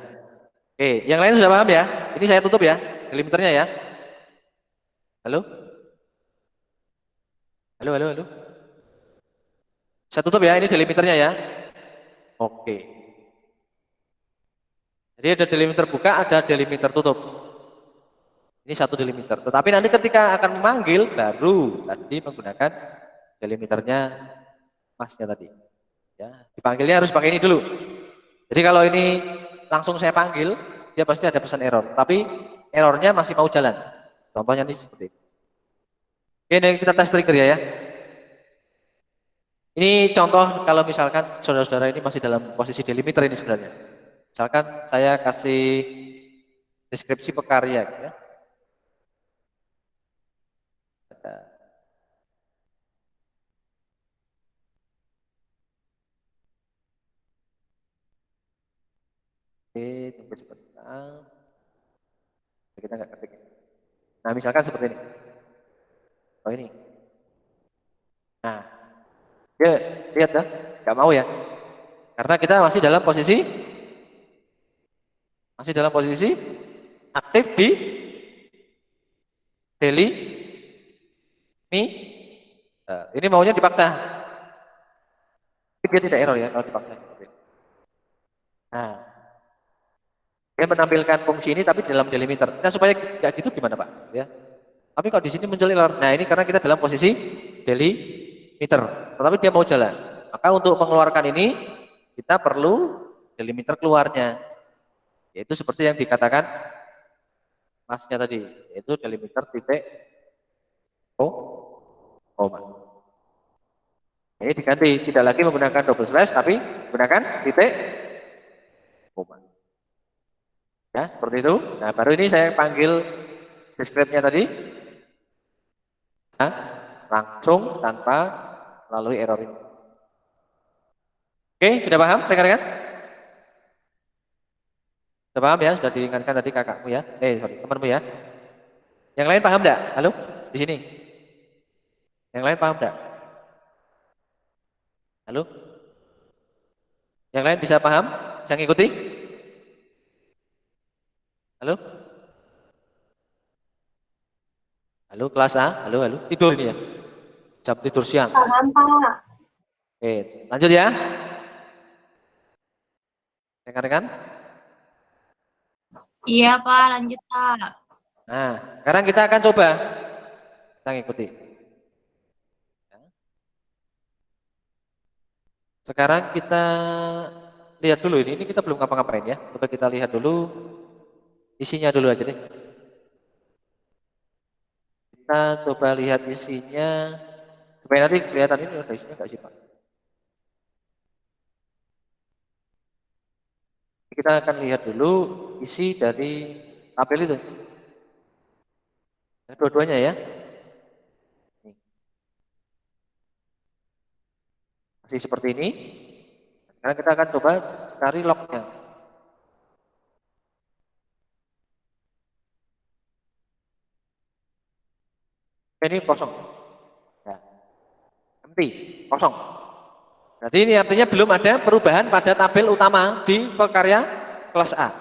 Oke, yang lain sudah paham ya? Ini saya tutup ya, delimiternya ya. Halo? Halo, halo, halo. Saya tutup ya, ini delimiternya ya. Oke. Jadi ada delimiter buka, ada delimiter tutup. Ini satu delimiter. Tetapi nanti ketika akan memanggil, baru tadi menggunakan delimiternya masnya tadi. Ya, dipanggilnya harus pakai ini dulu. Jadi kalau ini langsung saya panggil, dia pasti ada pesan error. Tapi errornya masih mau jalan. Contohnya ini seperti ini. Oke, ini kita tes trigger ya. Ini contoh kalau misalkan saudara-saudara ini masih dalam posisi delimiter ini sebenarnya. Misalkan saya kasih deskripsi pekarya gitu ya. Oke, tunggu sebentar. Kita nggak ketik. Nah, misalkan seperti ini. Oh ini. Nah, dia lihat dah, nggak mau ya. Karena kita masih dalam posisi aktif di daily me. Nah, ini maunya dipaksa. Tapi dia tidak error ya kalau dipaksa. Nah, dia menampilkan fungsi ini tapi dalam delimiter. Nah, supaya nggak gitu gimana Pak? Ya. Tapi kalau di sini muncul error. Nah, ini karena kita dalam posisi delimiter. Tetapi dia mau jalan. Maka untuk mengeluarkan ini kita perlu delimiter keluarnya. Yaitu seperti yang dikatakan masnya tadi, yaitu delimiter titik koma. Ini diganti, tidak lagi menggunakan double slash tapi menggunakan titik koma. Ya, seperti itu. Nah, baru ini saya panggil deskripsinya tadi. Nah, langsung tanpa melalui error ini. Oke, sudah paham rekan-rekan? Sudah paham ya? Sudah diingatkan tadi kakakmu ya? Sorry, temanmu ya? Yang lain paham enggak? Halo? Di sini. Yang lain paham enggak? Halo? Yang lain bisa paham? Bisa ngikuti? Halo? Halo kelas A? Halo, halo. Tidur ini ya? Jam tidur siang. Paham, Pak. Oke, lanjut ya. Rekan-rekan? Iya, Pak. Lanjut, Pak. Nah, sekarang kita akan coba. Kita ngikuti. Sekarang kita lihat dulu ini kita belum ngapa-ngapain ya. Coba kita lihat dulu isinya dulu aja deh. Kita coba lihat isinya supaya nanti kelihatan ini ada isinya nggak sih Pak? Kita akan lihat dulu isi dari tabel itu. Dua-duanya ya. Masih seperti ini. Sekarang kita akan coba cari lognya. Ini kosong. Ya. Empty, kosong. Berarti ini artinya belum ada perubahan pada tabel utama di pekarya kelas A.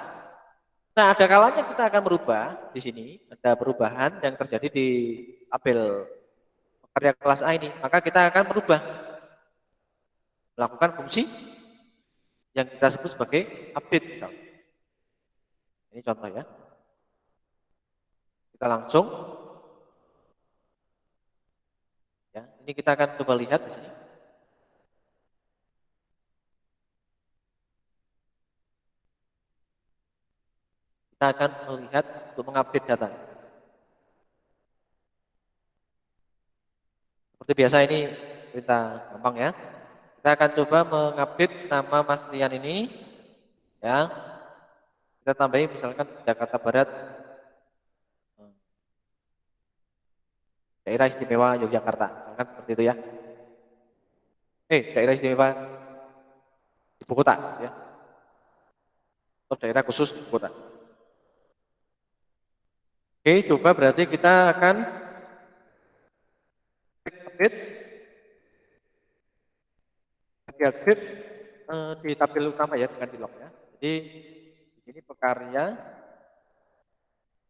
Nah, ada kalanya kita akan merubah di sini, ada perubahan yang terjadi di tabel pekarya kelas A ini. Maka kita akan merubah, melakukan fungsi yang kita sebut sebagai update misalnya. Ini contoh ya. Kita langsung ya, ini kita akan coba lihat di sini. kita akan melihat untuk mengupdate data. Seperti biasa ini kita gampang ya. Kita akan coba mengupdate nama Mas Rian ini ya. Kita tambahin misalkan Jakarta Barat, daerah istimewa Yogyakarta, misalkan seperti itu ya. Daerah istimewa ibu kota ya. Atau daerah khusus ibu kota. Oke, coba berarti kita akan update di tabel utama ya, bukan di log ya. Jadi di sini pekarya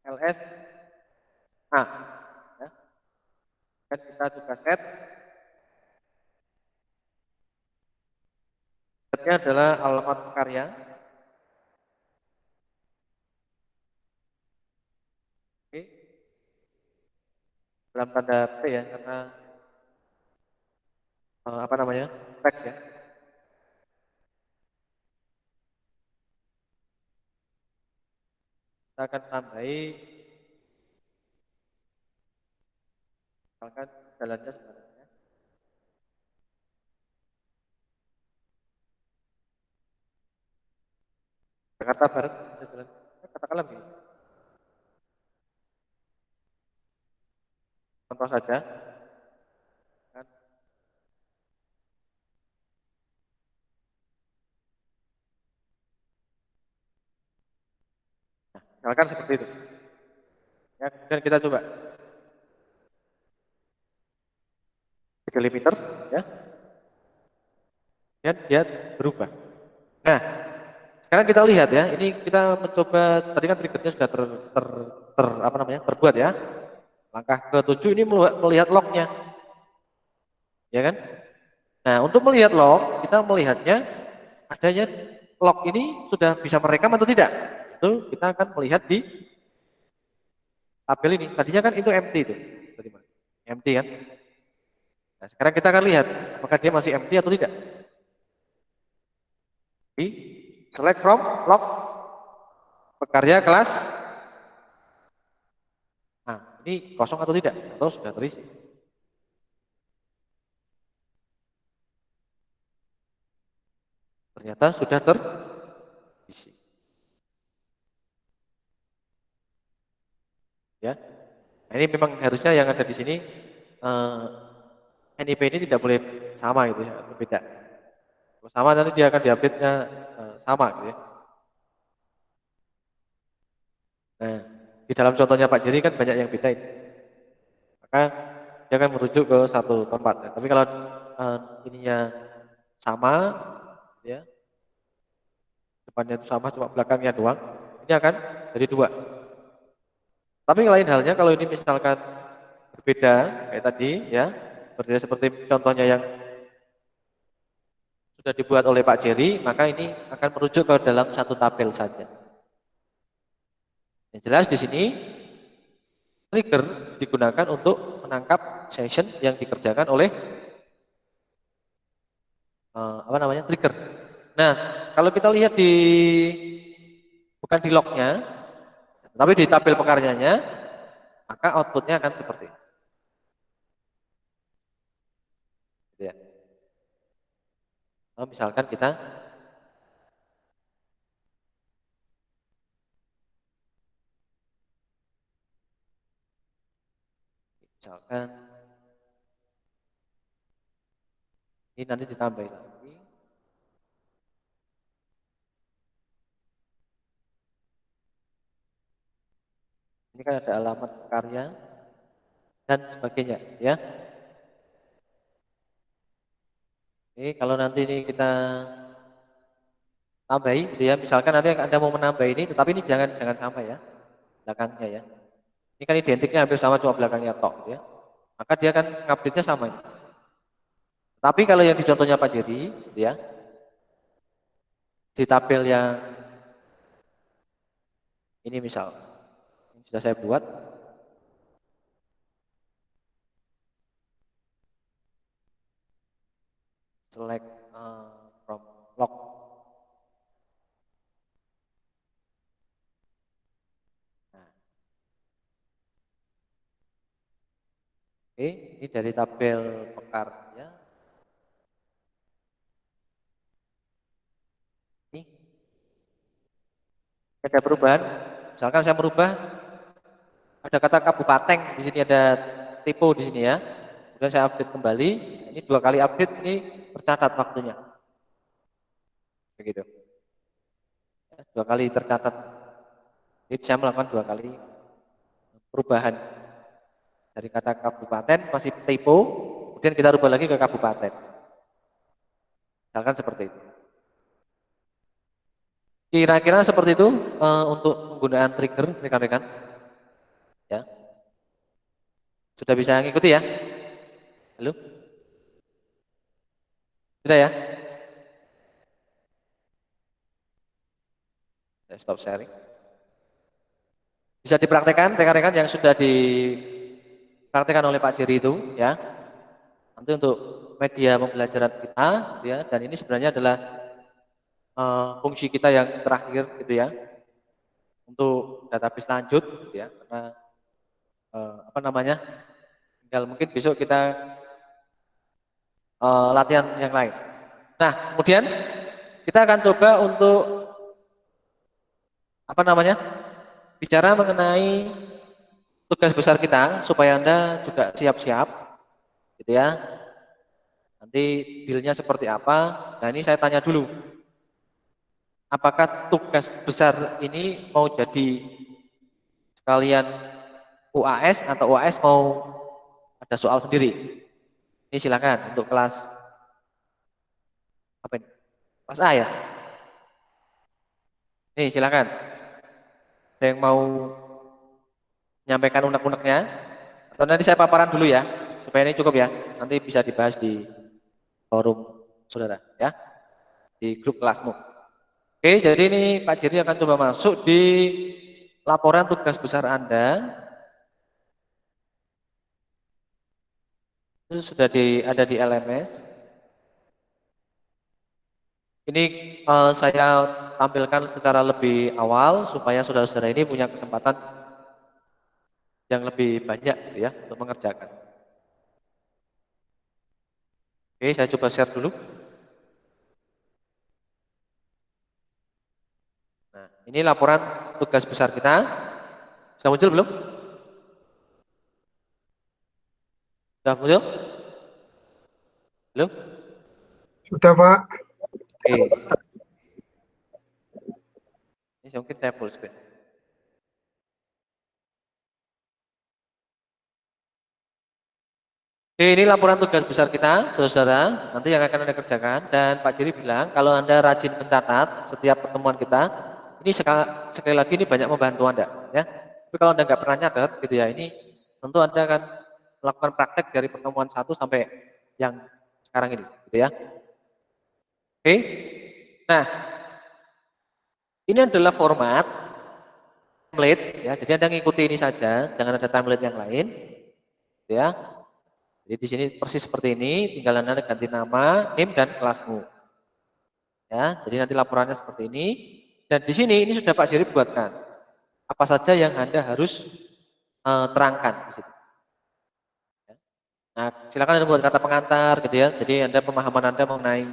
LS A ya. Dan kita juga setnya adalah alamat pekarya. Oke. Dalam tanda P ya, karena apa namanya? Teks ya. Kita akan tambahi misalkan jalannya sebenarnya Jakarta Barat, jalan katakanlah begini. Contoh saja, kan? Nah, misalkan seperti itu. Ya, kemudian kita coba delimiter ya. Dan dia berubah. Nah, sekarang kita lihat ya, ini kita mencoba, tadi kan triggernya sudah apa namanya, terbuat ya. Langkah ke-7 ini melihat lognya, ya kan? Nah, untuk melihat log, kita melihatnya adanya log ini sudah bisa merekam atau tidak. Itu kita akan melihat di tabel ini. Tadinya kan itu empty itu, empty kan? Nah, sekarang kita akan lihat apakah dia masih empty atau tidak. Di select from log pekarya kelas. Nah, ini kosong atau tidak? Atau sudah terisi? Ternyata sudah terisi. Ya, nah, ini memang harusnya yang ada di sini NIP ini tidak boleh sama gitu ya, berbeda. Kalau sama nanti dia akan diupdate-nya sama gitu ya. Nah, di dalam contohnya Pak Jerry kan banyak yang beda ini. Maka dia akan merujuk ke satu tempat. Nah, tapi kalau ininya sama, ya, depannya itu sama, cuma belakangnya doang, ini akan jadi 2. Tapi lain halnya kalau ini misalkan berbeda kayak tadi ya, berbeda seperti contohnya yang sudah dibuat oleh Pak Jerry, maka ini akan merujuk ke dalam satu tabel saja. Yang jelas di sini trigger digunakan untuk menangkap session yang dikerjakan oleh apa namanya, trigger. Nah, kalau kita lihat di bukan di lognya, tapi di tabel pekaryanya, maka outputnya akan seperti ini. Ya. Misalkan kita ini nanti ditambahin lagi. Ini kan ada alamat karya dan sebagainya, ya. Ini kalau nanti ini kita tambahi, gitu ya. Misalkan nanti Anda mau menambah ini, tetapi ini jangan sama ya, belakangnya ya. Ini kan identiknya hampir sama, cuma belakangnya tok, ya. Maka dia akan ngupdate-nya sama ini. Tapi kalau yang di contohnya Pak Jerry, gitu ya, di tabel yang ini misal, yang sudah saya buat, select from log. Oke, ini dari tabel pekarnya. Ini ada perubahan. Misalkan saya merubah, ada kata kabupaten di sini, ada typo di sini ya. Kemudian saya update kembali. Ini 2 kali update, ini tercatat waktunya. Begitu. 2 kali tercatat. Jadi saya melakukan 2 kali perubahan dari kata kabupaten masih typo, kemudian kita rubah lagi ke kabupaten. Misalkan seperti itu. Kira-kira seperti itu untuk penggunaan trigger rekan-rekan. Ya. Sudah bisa ngikuti ya? Halo? Sudah ya? Saya stop sharing. Bisa dipraktekkan rekan-rekan yang sudah dipraktekkan oleh Pak Jerry itu ya. Nanti untuk media pembelajaran kita gitu ya, dan ini sebenarnya adalah fungsi kita yang terakhir gitu ya. Untuk database lanjut gitu ya, karena apa namanya? Tinggal mungkin besok kita latihan yang lain. Nah, kemudian kita akan coba untuk apa namanya? Bicara mengenai tugas besar kita supaya Anda juga siap-siap gitu ya. Nanti dealnya seperti apa? Nah, ini saya tanya dulu. Apakah tugas besar ini mau jadi sekalian UAS atau UAS mau ada soal sendiri? Ini silakan untuk kelas apa ini? Kelas A ya? Nih silakan. Ada yang mau menyampaikan unek-uneknya? Atau nanti saya paparan dulu ya, supaya ini cukup ya. Nanti bisa dibahas di forum saudara ya, di grup kelasmu. Oke, jadi ini Pak Jiri akan coba masuk di laporan tugas besar Anda. Itu sudah ada di LMS. Ini saya tampilkan secara lebih awal supaya saudara-saudara ini punya kesempatan yang lebih banyak gitu ya untuk mengerjakan. Oke, saya coba share dulu. Nah, ini laporan tugas besar kita. Sudah muncul belum? Sudah muncul? Belum? Sudah, Pak. Oke. Ini mungkin saya full screen. Oke, ini laporan tugas besar kita, saudara-saudara, nanti yang akan Anda kerjakan. Dan Pak Jiri bilang, kalau Anda rajin mencatat setiap pertemuan kita, ini sekali lagi ini banyak membantu Anda. Ya. Tapi kalau Anda nggak pernah nyatat, gitu ya, ini tentu Anda akan melakukan praktek dari pertemuan 1 sampai yang sekarang ini, gitu ya. Oke, nah, ini adalah format template, ya. Jadi Anda ngikuti ini saja, jangan ada template yang lain, gitu ya. Jadi di sini persis seperti ini, tinggal Anda ganti nama, NIM dan kelasmu. Ya, jadi nanti laporannya seperti ini. Dan di sini ini sudah Pak Jiri buatkan. Apa saja yang Anda harus terangkan di situ. Ya. Nah, silakan Anda buat kata pengantar gitu ya. Jadi Anda pemahaman Anda mengenai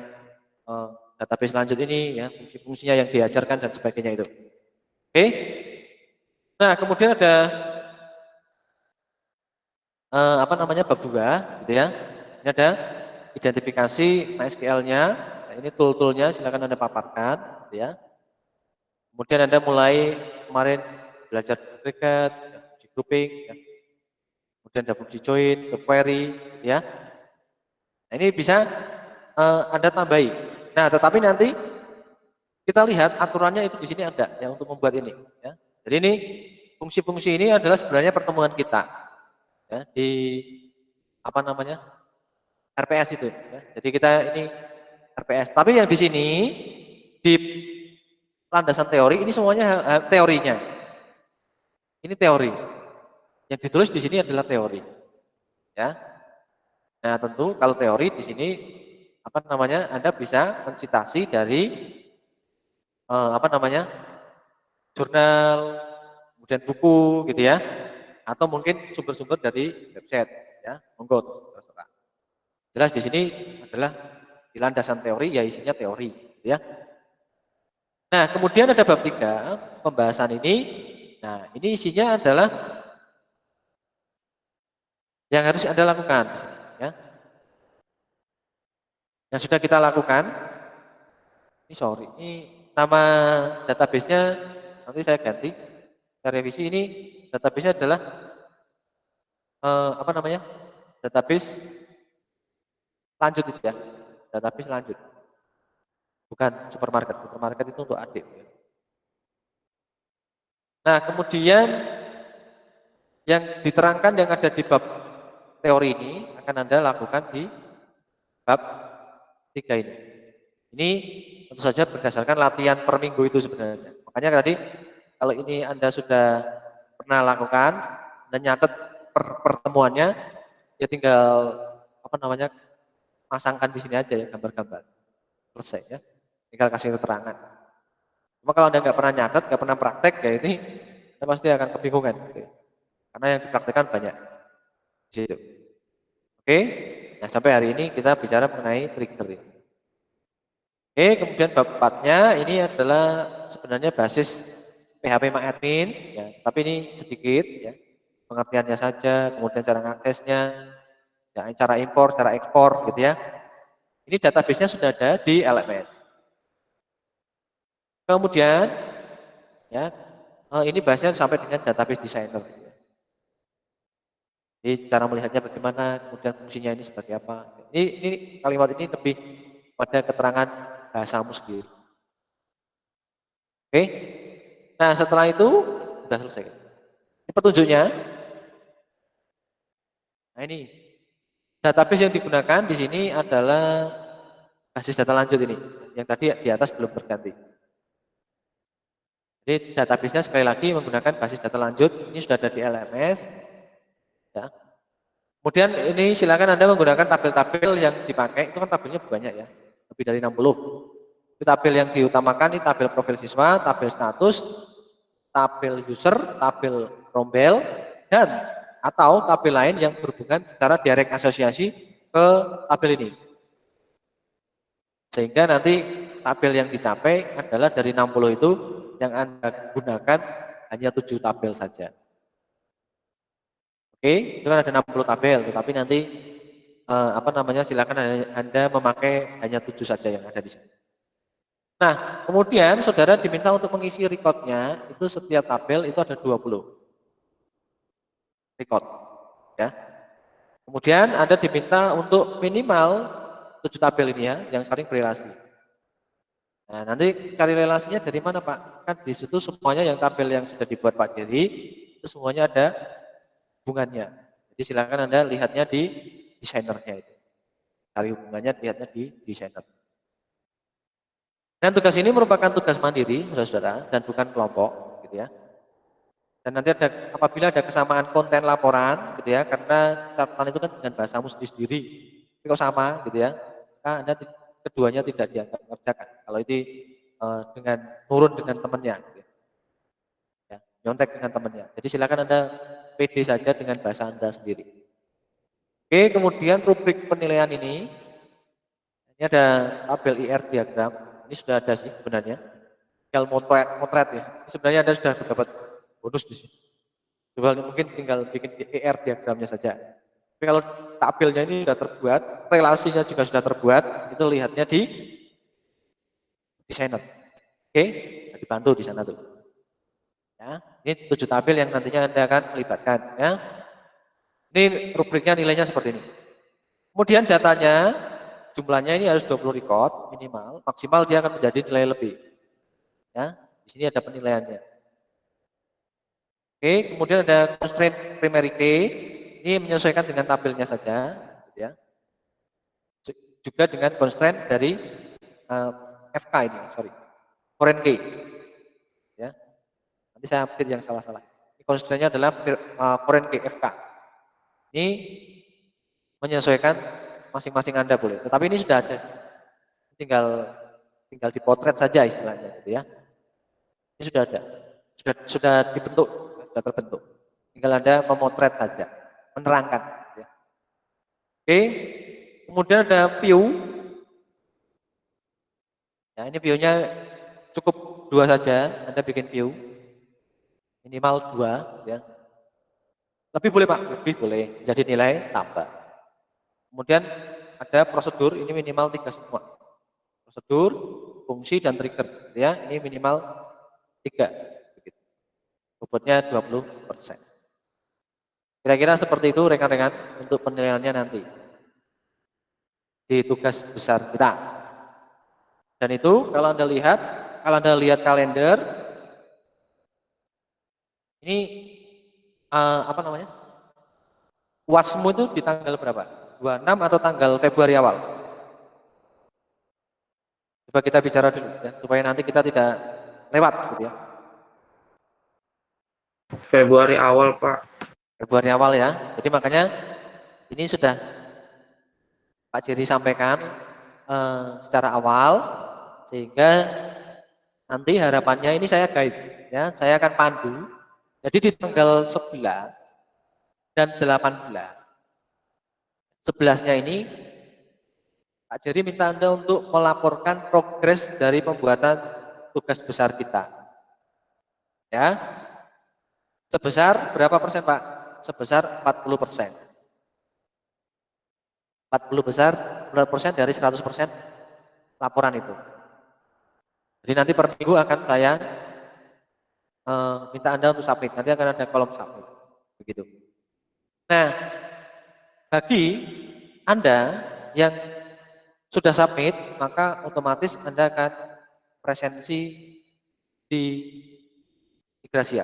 database lanjut ini ya, fungsi-fungsinya yang diajarkan dan sebagainya itu. Oke. Nah, kemudian ada apa namanya bab 2 gitu ya. Ini ada identifikasi MySQL-nya. Nah, ini tool-toolnya silakan Anda paparkan gitu ya. Kemudian Anda mulai kemarin belajar agregat, ya, fungsi grouping, ya. Kemudian ada fungsi join, subquery, ya. Nah, ini bisa Anda tambahi. Nah, tetapi nanti kita lihat aturannya itu di sini ada ya untuk membuat ini. Ya. Jadi ini fungsi-fungsi ini adalah sebenarnya pertemuan kita ya, di apa namanya RPS itu. Ya. Jadi kita ini RPS. Tapi yang di sini di landasan teori ini semuanya teorinya. Ini teori. Yang ditulis di sini adalah teori. Ya. Nah, tentu kalau teori di sini apa namanya? Anda bisa mensitasi dari apa namanya? Jurnal, kemudian buku gitu ya. Atau mungkin sumber-sumber dari website. ya. Monggo terserah. Jelas di sini adalah di landasan teori, ya isinya teori, ya. Nah, kemudian ada bab 3, pembahasan ini. Nah, ini isinya adalah yang harus Anda lakukan, ya. Yang sudah kita lakukan, ini nama database-nya nanti saya ganti, saya revisi. Ini database-nya adalah apa namanya? Database lanjut itu ya, database lanjut. Bukan supermarket, supermarket itu untuk adik. Nah, kemudian yang diterangkan yang ada di bab teori ini akan Anda lakukan di bab 3 ini. Ini tentu saja berdasarkan latihan per minggu itu sebenarnya. Makanya tadi kalau ini Anda sudah pernah lakukan dan nyatet pertemuannya, ya tinggal apa namanya pasangkan di sini aja ya gambar-gambar. Selesai ya. Tinggal kasih keterangan. Cuma kalau Anda nggak pernah nyatet, nggak pernah praktek, ya ini Anda pasti akan kebingungan. Gitu ya. Karena yang dipraktekkan banyak. Di situ. Oke, nah sampai hari ini kita bicara mengenai trigger ini. Oke, kemudian bab 4-nya ini adalah sebenarnya basis PHP MyAdmin, ya, tapi ini sedikit ya, pengertiannya saja, kemudian cara mengaksesnya, ya, cara impor, cara ekspor, gitu ya. Ini database-nya sudah ada di LMS. Kemudian, ya, ini bahasnya sampai dengan database designer. Jadi cara melihatnya bagaimana, kemudian fungsinya ini seperti apa. Ini kalimat ini lebih pada keterangan bahasamu sendiri. Oke. Nah, setelah itu sudah selesai. Ini petunjuknya. Nah, ini database yang digunakan di sini adalah basis data lanjut ini. Yang tadi di atas belum terganti. Jadi database-nya sekali lagi menggunakan basis data lanjut. Ini sudah ada di LMS. Ya. Kemudian ini silakan Anda menggunakan tabel-tabel yang dipakai. Itu kan tabelnya banyak ya. Lebih dari 60. Itu tabel yang diutamakan, ini tabel profil siswa, tabel status, tabel user, tabel rombel, dan atau tabel lain yang berhubungan secara direct asosiasi ke tabel ini. Sehingga nanti tabel yang dicapai adalah dari 60 itu yang Anda gunakan hanya 7 tabel saja. Oke, itu kan ada 60 tabel, tetapi nanti apa namanya silakan Anda memakai hanya 7 saja yang ada di sini. Nah, kemudian saudara diminta untuk mengisi recordnya, itu setiap tabel itu ada 20 record. Ya. Kemudian Anda diminta untuk minimal 7 tabel ini ya, yang saling berrelasi. Nah, nanti cari relasinya dari mana Pak? Kan di situ semuanya yang tabel yang sudah dibuat Pak Jerry, itu semuanya ada hubungannya. Jadi silakan Anda lihatnya di desainernya itu. Cari hubungannya, lihatnya di desainer. Dan tugas ini merupakan tugas mandiri, saudara-saudara, dan bukan kelompok, gitu ya. Dan nanti apabila ada kesamaan konten laporan, gitu ya, karena catatan itu kan dengan bahasamu sendiri, tapi kok sama, gitu ya, nah, Anda keduanya tidak dianggap mengerjakan. Kalau itu dengan nurun dengan temannya, gitu ya, nyontek dengan temannya. Jadi silakan Anda PD saja dengan bahasa Anda sendiri. Oke, kemudian rubrik penilaian ini ada tabel IR diagram. Ini sudah ada sih sebenarnya. Tinggal motret ya. Sebenarnya Anda sudah dapat bonus di sini. Coba mungkin tinggal bikin IR diagramnya saja. Tapi kalau tabelnya ini sudah terbuat, relasinya juga sudah terbuat, itu lihatnya di desainer. Oke, dibantu di sana tuh. Ya, ini 7 tabel yang nantinya Anda akan libatkan ya. Ini rubriknya nilainya seperti ini. Kemudian datanya jumlahnya ini harus 20 record minimal, maksimal dia akan menjadi nilai lebih. Ya, di sini ada penilaiannya. Oke, kemudian ada constraint primary key, ini menyesuaikan dengan tabelnya saja, ya. Juga dengan constraint dari FK ini, foreign key. Ya. Nanti saya update yang salah-salah. Ini constraint-nya adalah foreign key FK. Ini menyesuaikan masing-masing Anda boleh. Tetapi ini sudah ada. Tinggal dipotret saja istilahnya gitu ya. Ini sudah ada. Sudah dibentuk, sudah terbentuk. Tinggal Anda memotret saja, menerangkan ya. Oke, kemudian ada view. Ya, ini view-nya cukup 2 saja, Anda bikin view. Minimal 2, ya. Lebih boleh Pak, lebih boleh, jadi nilai tambah. Kemudian ada prosedur, ini minimal 3 semua. Prosedur, fungsi, dan trigger. Ya, ini minimal 3. Begitu. Bobotnya 20%. Kira-kira seperti itu rekan-rekan untuk penilaiannya nanti di tugas besar kita. Dan itu kalau Anda lihat kalender, ini apa namanya? UASmu itu di tanggal berapa? 26 atau tanggal Februari awal? Coba kita bicara dulu ya, supaya nanti kita tidak lewat gitu ya. Februari awal, Pak. Februari awal ya. Jadi makanya ini sudah Pak Jerry sampaikan secara awal sehingga nanti harapannya ini saya guide ya, saya akan pandu. Jadi di tanggal 11 dan 18. 11-nya ini Pak Jerry minta Anda untuk melaporkan progres dari pembuatan tugas besar kita. Ya. Sebesar berapa persen, Pak? Sebesar 40%. 40% dari 100% laporan itu. Jadi nanti per minggu akan saya minta Anda untuk submit. Nanti akan ada kolom submit. Begitu. Nah, bagi Anda yang sudah submit, maka otomatis Anda akan presensi di Gracia.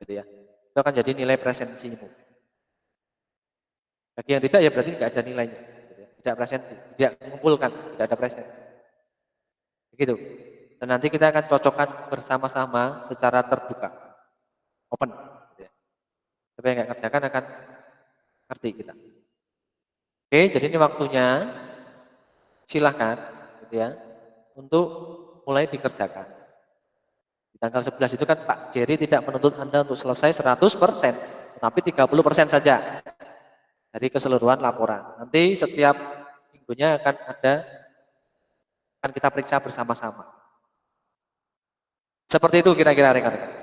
Gitu ya. Itu akan jadi nilai presensimu. Bagi yang tidak ya berarti tidak ada nilainya. Gitu ya. Tidak presensi, tidak mengumpulkan, tidak ada presensi. Begitu. Dan nanti kita akan cocokkan bersama-sama secara terbuka, open. Gitu ya. Siapa yang nggak kerjakan akan ngerti kita. Oke, jadi ini waktunya silahkan, gitu ya, untuk mulai dikerjakan. Di tanggal 11 itu kan Pak Jerry tidak menuntut Anda untuk selesai 100%, tapi 30% saja dari keseluruhan laporan. Nanti setiap minggunya akan kita periksa bersama-sama. Seperti itu kira-kira rekan-rekan.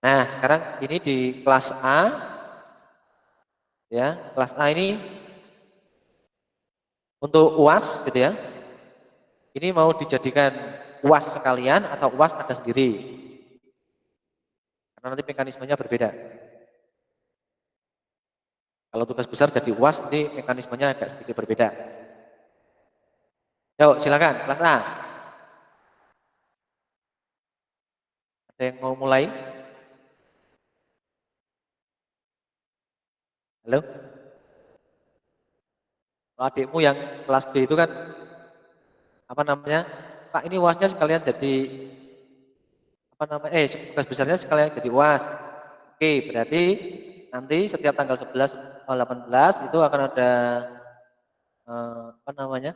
Nah, sekarang ini di kelas A, ya, kelas A ini untuk UAS, gitu ya. Ini mau dijadikan UAS sekalian atau UAS ada sendiri. Karena nanti mekanismenya berbeda. Kalau tugas besar jadi UAS, ini mekanismenya agak sedikit berbeda. Yuk, silakan, kelas A. Ada yang mau mulai? Halo? Kalau adikmu yang kelas B itu kan, apa namanya? Pak, ini UASnya sekalian jadi, apa namanya? Tugas besarnya sekalian jadi UAS. Oke, berarti nanti setiap tanggal 11 atau 18 itu akan ada, apa namanya?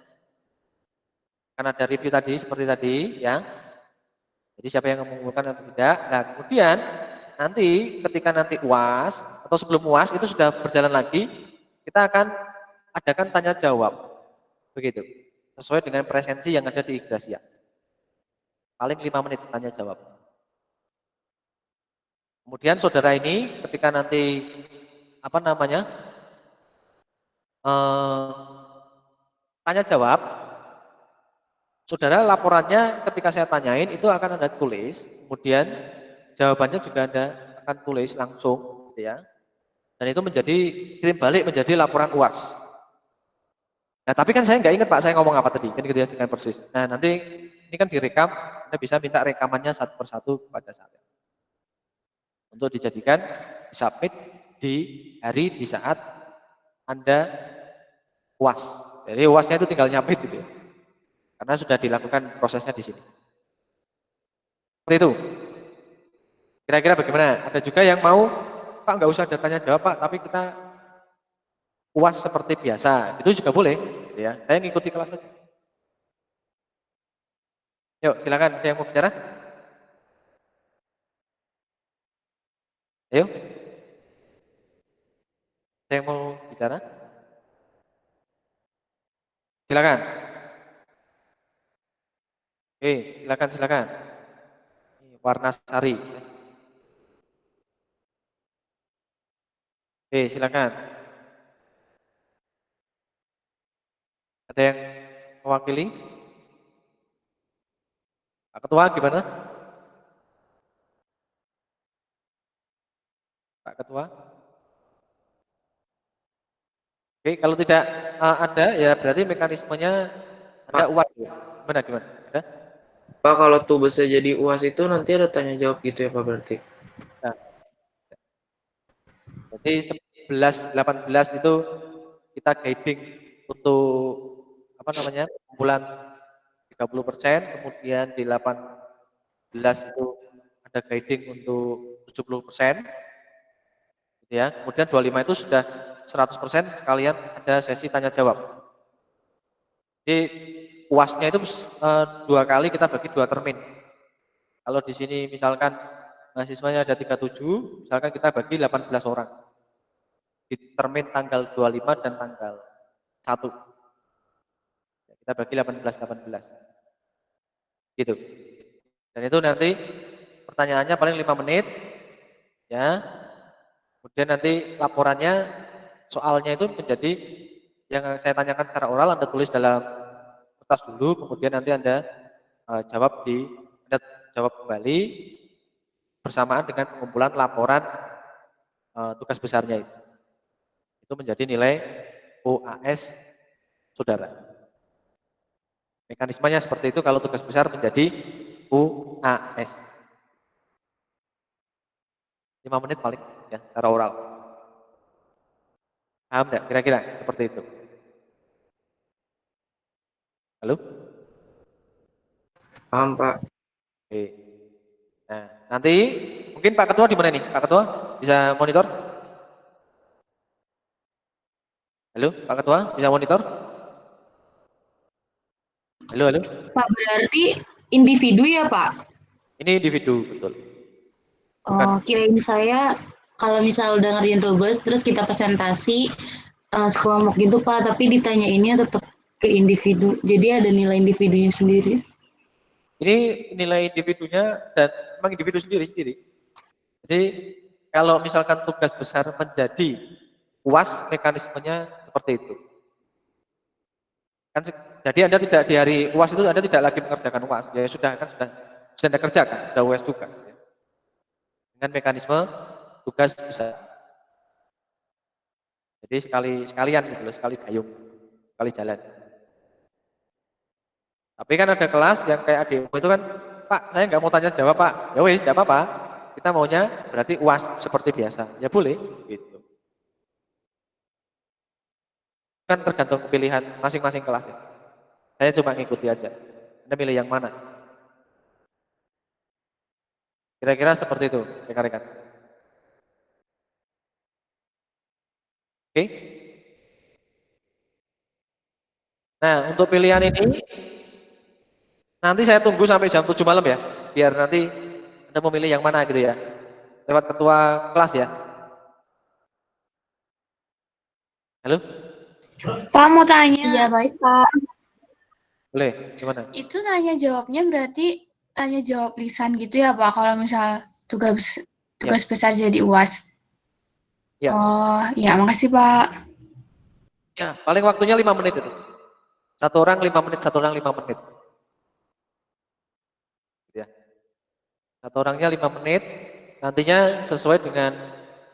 Akan ada review tadi, seperti tadi, ya. Jadi siapa yang mengumpulkan atau tidak. Nah, kemudian nanti ketika nanti UAS atau sebelum UAS itu sudah berjalan lagi, kita akan adakan tanya jawab. Begitu. Sesuai dengan presensi yang ada di Gracia. Paling 5 menit tanya jawab. Kemudian saudara ini ketika nanti apa namanya? Tanya jawab, saudara laporannya ketika saya tanyain itu akan Anda tulis, kemudian jawabannya juga Anda akan tulis langsung, gitu ya. Dan itu kirim balik menjadi laporan UAS. Nah, tapi kan saya nggak ingat Pak, saya ngomong apa tadi, kan gitu ya dengan persis. Nah, nanti ini kan direkam, Anda bisa minta rekamannya satu persatu kepada saya. Untuk dijadikan submit di hari di saat Anda UAS. Jadi UASnya itu tinggal nyapit gitu ya. Karena sudah dilakukan prosesnya di sini. Seperti itu. Kira-kira bagaimana? Ada juga yang mau, Pak nggak usah datanya jawab Pak, tapi kita UAS seperti biasa. Itu juga boleh. Gitu ya. Saya ngikuti kelas saja. Yuk silakan, ada yang mau bicara? Ayo. Ada yang mau bicara? Silakan. Silakan. Warna sari. Silakan. Ada yang mewakili? Pak Ketua gimana? Pak Ketua? Kalau tidak ada ya berarti mekanismenya ada Pak. uang. Gimana? Ada? Pak, kalau tugasnya jadi UAS itu nanti ada tanya jawab gitu ya Pak berarti? Nah, jadi 11, 18 itu kita guiding untuk apa namanya kumpulan 30%, kemudian di 18 itu ada guiding untuk 70%, gitu ya. Kemudian 25 itu sudah 100% sekalian ada sesi tanya jawab. Jadi UASnya itu 2 kali kita bagi 2 termin. Kalau di sini misalkan mahasiswanya ada 37, misalkan kita bagi 18 orang. Di termin tanggal 25 dan tanggal 1. Kita bagi 18. Gitu. Dan itu nanti pertanyaannya paling 5 menit. Ya. Kemudian nanti laporannya soalnya itu menjadi yang saya tanyakan secara oral Anda tulis dalam kertas dulu, kemudian nanti Anda Anda jawab kembali bersamaan dengan pengumpulan laporan tugas besarnya itu. Itu menjadi nilai UAS saudara. Mekanismenya seperti itu kalau tugas besar menjadi UAS. 5 menit paling ya secara oral. Paham enggak? Kira-kira seperti itu. Halo? Paham Pak. Oke. Nah, nanti mungkin Pak Ketua di mana nih? Pak Ketua bisa monitor? Halo, Pak Ketua bisa monitor? Halo. Pak, berarti individu ya, Pak? Ini individu, betul. Bukan. Oh, kirain saya kalau misal udah ngerjain tugas, terus kita presentasi sekelompok gitu, Pak, tapi ditanyainnya tetap ke individu. Jadi ada nilai individunya sendiri. Ini nilai individunya dan memang individu sendiri. Jadi kalau misalkan tugas besar menjadi UAS, mekanismenya seperti itu. Kan, jadi Anda tidak di hari UAS itu Anda tidak lagi mengerjakan UAS. Ya sudah Anda kerjakan, sudah UAS juga. Dengan mekanisme tugas besar. Jadi sekalian gitu loh, sekali gayung, sekali jalan. Tapi kan ada kelas yang kayak adik itu kan, Pak, saya nggak mau tanya jawab Pak. Ya wis, nggak apa-apa. Kita maunya berarti UAS seperti biasa. Ya boleh, gitu. Kan tergantung pilihan masing-masing kelas ya. Saya cuma ngikuti aja. Anda milih yang mana? Kira-kira seperti itu, rekan-rekan. Oke? Nah, untuk pilihan ini nanti saya tunggu sampai jam 7 malam ya, biar nanti Anda memilih yang mana gitu ya. Lewat ketua kelas ya. Halo? Pak mau tanya, Iya, baik, Pak. Boleh, gimana? itu tanya jawabnya berarti tanya jawab lisan gitu ya Pak, kalau misal tugas besar jadi UAS. Ya. Oh, ya makasih Pak. Ya, paling waktunya 5 menit itu. Satu orang 5 menit, satu orang 5 menit. Ya. Satu orangnya 5 menit, nantinya sesuai dengan,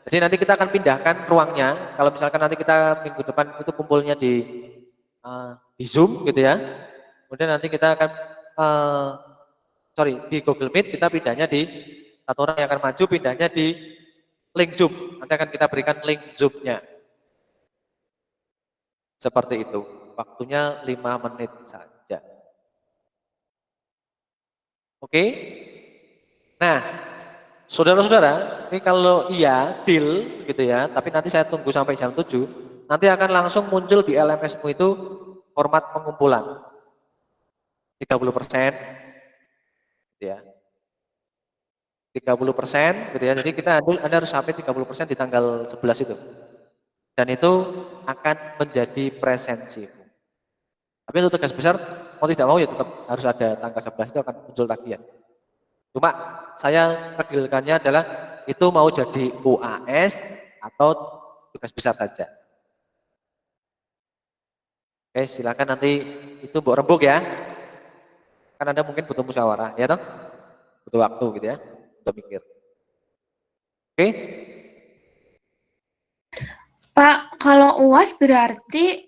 jadi nanti kita akan pindahkan ruangnya, kalau misalkan nanti kita minggu depan itu kumpulnya di Zoom gitu ya, kemudian nanti kita akan, di Google Meet kita pindahnya satu orang yang akan maju pindahnya di link Zoom, nanti akan kita berikan link Zoom-nya. Seperti itu, waktunya 5 menit saja. Oke? Nah, saudara-saudara, ini kalau iya, deal gitu ya, tapi nanti saya tunggu sampai jam 7, nanti akan langsung muncul di LMS-mu itu format pengumpulan. 30%, gitu ya. 30% gitu ya, jadi Anda harus sampai 30% di tanggal 11 itu. dan itu akan menjadi presensi. Tapi untuk tugas besar mau tidak mau ya tetap harus ada tanggal 11 itu akan muncul tagihan. Cuma saya regilkannya adalah itu mau jadi UAS atau tugas besar saja. Oke, silakan nanti itu Mbok rembuk ya. Kan Anda mungkin butuh musyawarah, ya toh? Butuh waktu gitu ya untuk mikir. Oke? Pak, kalau UAS berarti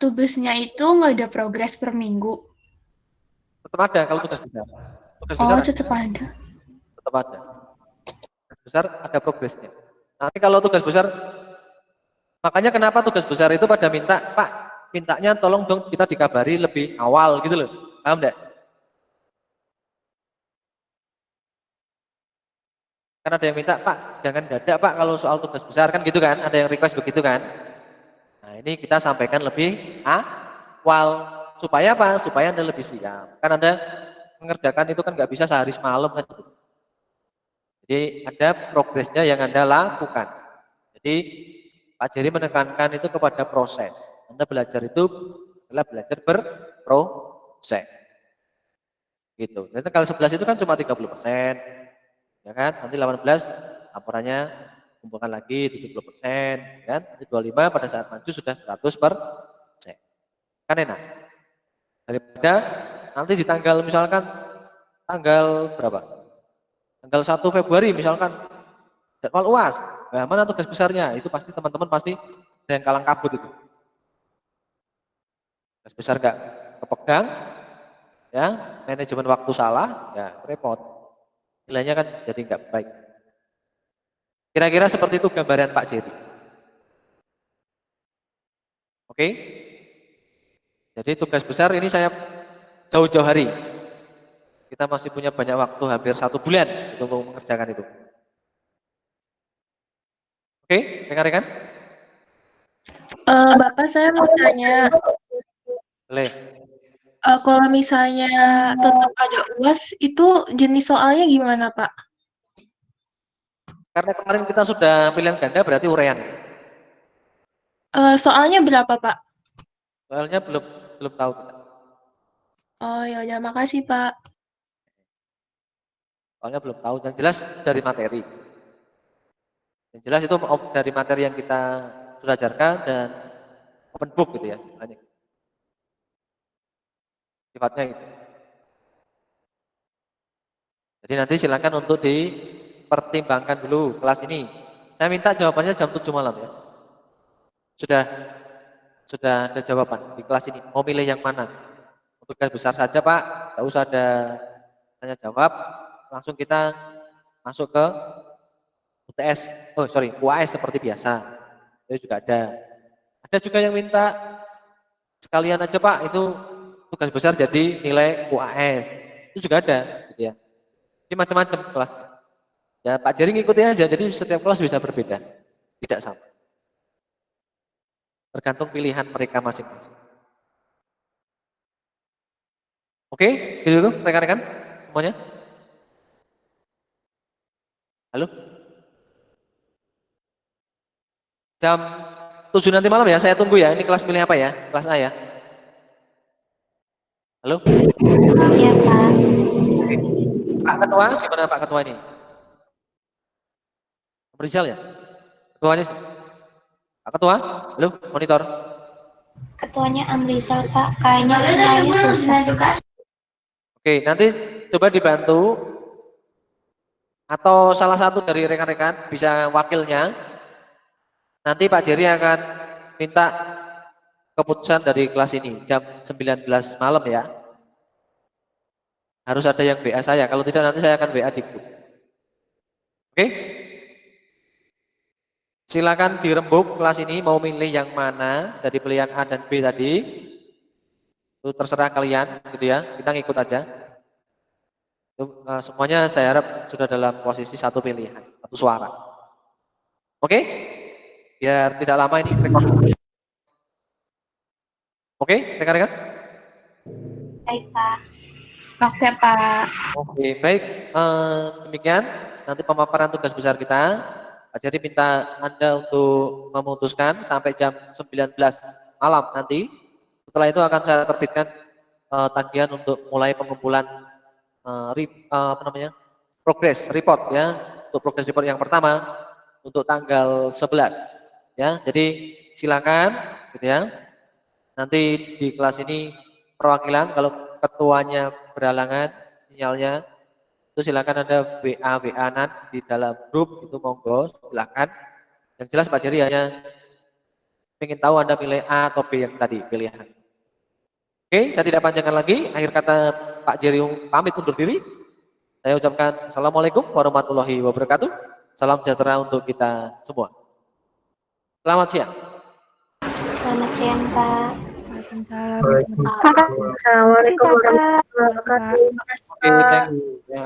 tugasnya itu nggak ada progres per minggu. Tetap ada kalau tugas besar. Tugas Oh, besar tetap ada. tetap ada. Tugas besar ada progresnya. Nanti kalau tugas besar, makanya kenapa tugas besar itu pada minta, Pak, mintanya tolong dong kita dikabari lebih awal gitu loh. Paham enggak? Kan ada yang minta, Pak, jangan dadak Pak kalau soal tugas besar kan gitu kan, ada yang request begitu kan. Nah ini kita sampaikan lebih awal, supaya apa? Supaya Anda lebih siap. Kan Anda mengerjakan itu kan nggak bisa sehari semalam kan. Jadi ada progresnya yang Anda lakukan. Jadi Pak Jerry menekankan itu kepada proses. Anda belajar itu adalah belajar berproses. Gitu. Dan tanggal 11 itu kan cuma 30%. Ya kan? Nanti 18 laporannya kumpulkan lagi 70%, kan? Nanti 25 pada saat maju sudah 100%. Kan enak. Daripada nanti di tanggal misalkan tanggal berapa? Tanggal 1 Februari misalkan jadwal UAS. Nah, mana tugas besarnya? Itu pasti teman-teman pasti ada yang kalang kabut itu. Tugas besar enggak kepegang, ya, manajemen waktu salah, ya repot. Nilainya kan jadi enggak baik. Kira-kira seperti itu gambaran Pak Jerry. Oke? Jadi tugas besar ini saya jauh-jauh hari. Kita masih punya banyak waktu, hampir 1 bulan untuk mengerjakan itu. Oke, rekan-rekan? Bapak saya mau tanya, Boleh. kalau misalnya tetap ada UAS, itu jenis soalnya gimana, Pak? Karena kemarin kita sudah pilihan ganda berarti urean. Soalnya berapa, Pak? Soalnya belum tahu kita. Oh, ya udah, makasih, Pak. Soalnya belum tahu. Yang jelas dari materi. Yang jelas itu dari materi yang kita sudah ajarkan dan open book gitu ya. Sifatnya itu. Jadi nanti silakan untuk dipertimbangkan dulu kelas ini. Saya minta jawabannya jam 7 malam ya. Sudah ada jawaban di kelas ini. Mau milih yang mana? Untuk tugas besar saja Pak, tidak usah ada tanya jawab. Langsung kita masuk ke UTS, UAS seperti biasa. Itu juga ada. Ada juga yang minta sekalian aja Pak, itu tugas besar jadi nilai UAS. Itu juga ada, gitu ya. Ini macam-macam kelas. Ya Pak Jerry ngikuti aja, jadi setiap kelas bisa berbeda, tidak sama. Tergantung pilihan mereka masing-masing. Oke, gitu rekan-rekan semuanya. Halo? Jam 7 nanti malam ya, saya tunggu ya. Ini kelas pilih apa ya? Kelas A ya? Halo? Iya, Pak. Pak Ketua, gimana Pak Ketua ini? Pak Rizal ya? Ketuanya sih? Pak Ketua, halo, monitor. Ketuanya Amrizal, Pak. Kayaknya semuanya susah juga. Oke, nanti coba dibantu atau salah satu dari rekan-rekan bisa wakilnya. Nanti Pak Jerry akan minta keputusan dari kelas ini jam 19 malam ya. Harus ada yang WA saya, kalau tidak nanti saya akan WA di grup. Oke? Silakan dirembuk kelas ini mau milih yang mana dari pilihan A dan B tadi. Itu terserah kalian gitu ya. Kita ngikut aja. Itu, semuanya saya harap sudah dalam posisi satu pilihan, satu suara. Oke? Biar tidak lama ini rekod. Oke, rekan-rekan? Baik, Pak. Oke, Pak. Oke, baik. Demikian nanti pemaparan tugas besar kita. Pak Jerry minta Anda untuk memutuskan sampai jam 19 malam nanti. Setelah itu akan saya terbitkan tagihan untuk mulai pengumpulan progress report ya, untuk progress report yang pertama untuk tanggal 11 ya. Jadi silakan gitu ya. Nanti di kelas ini perwakilan, kalau ketuanya berhalangan sinyalnya, itu silakan Anda WA-nan di dalam grup, itu monggo silakan. Yang jelas Pak Jerry hanya ingin tahu Anda pilih A atau B yang tadi pilihan. Oke, saya tidak panjangkan lagi. Akhir kata Pak Jerry pamit undur diri. Saya ucapkan Assalamualaikum warahmatullahi wabarakatuh. Salam sejahtera untuk kita semua. Selamat siang. Selamat siang, Pak. Waalaikumsalam. Assalamualaikum warahmatullahi wabarakatuh. Oke, thank you. Ya.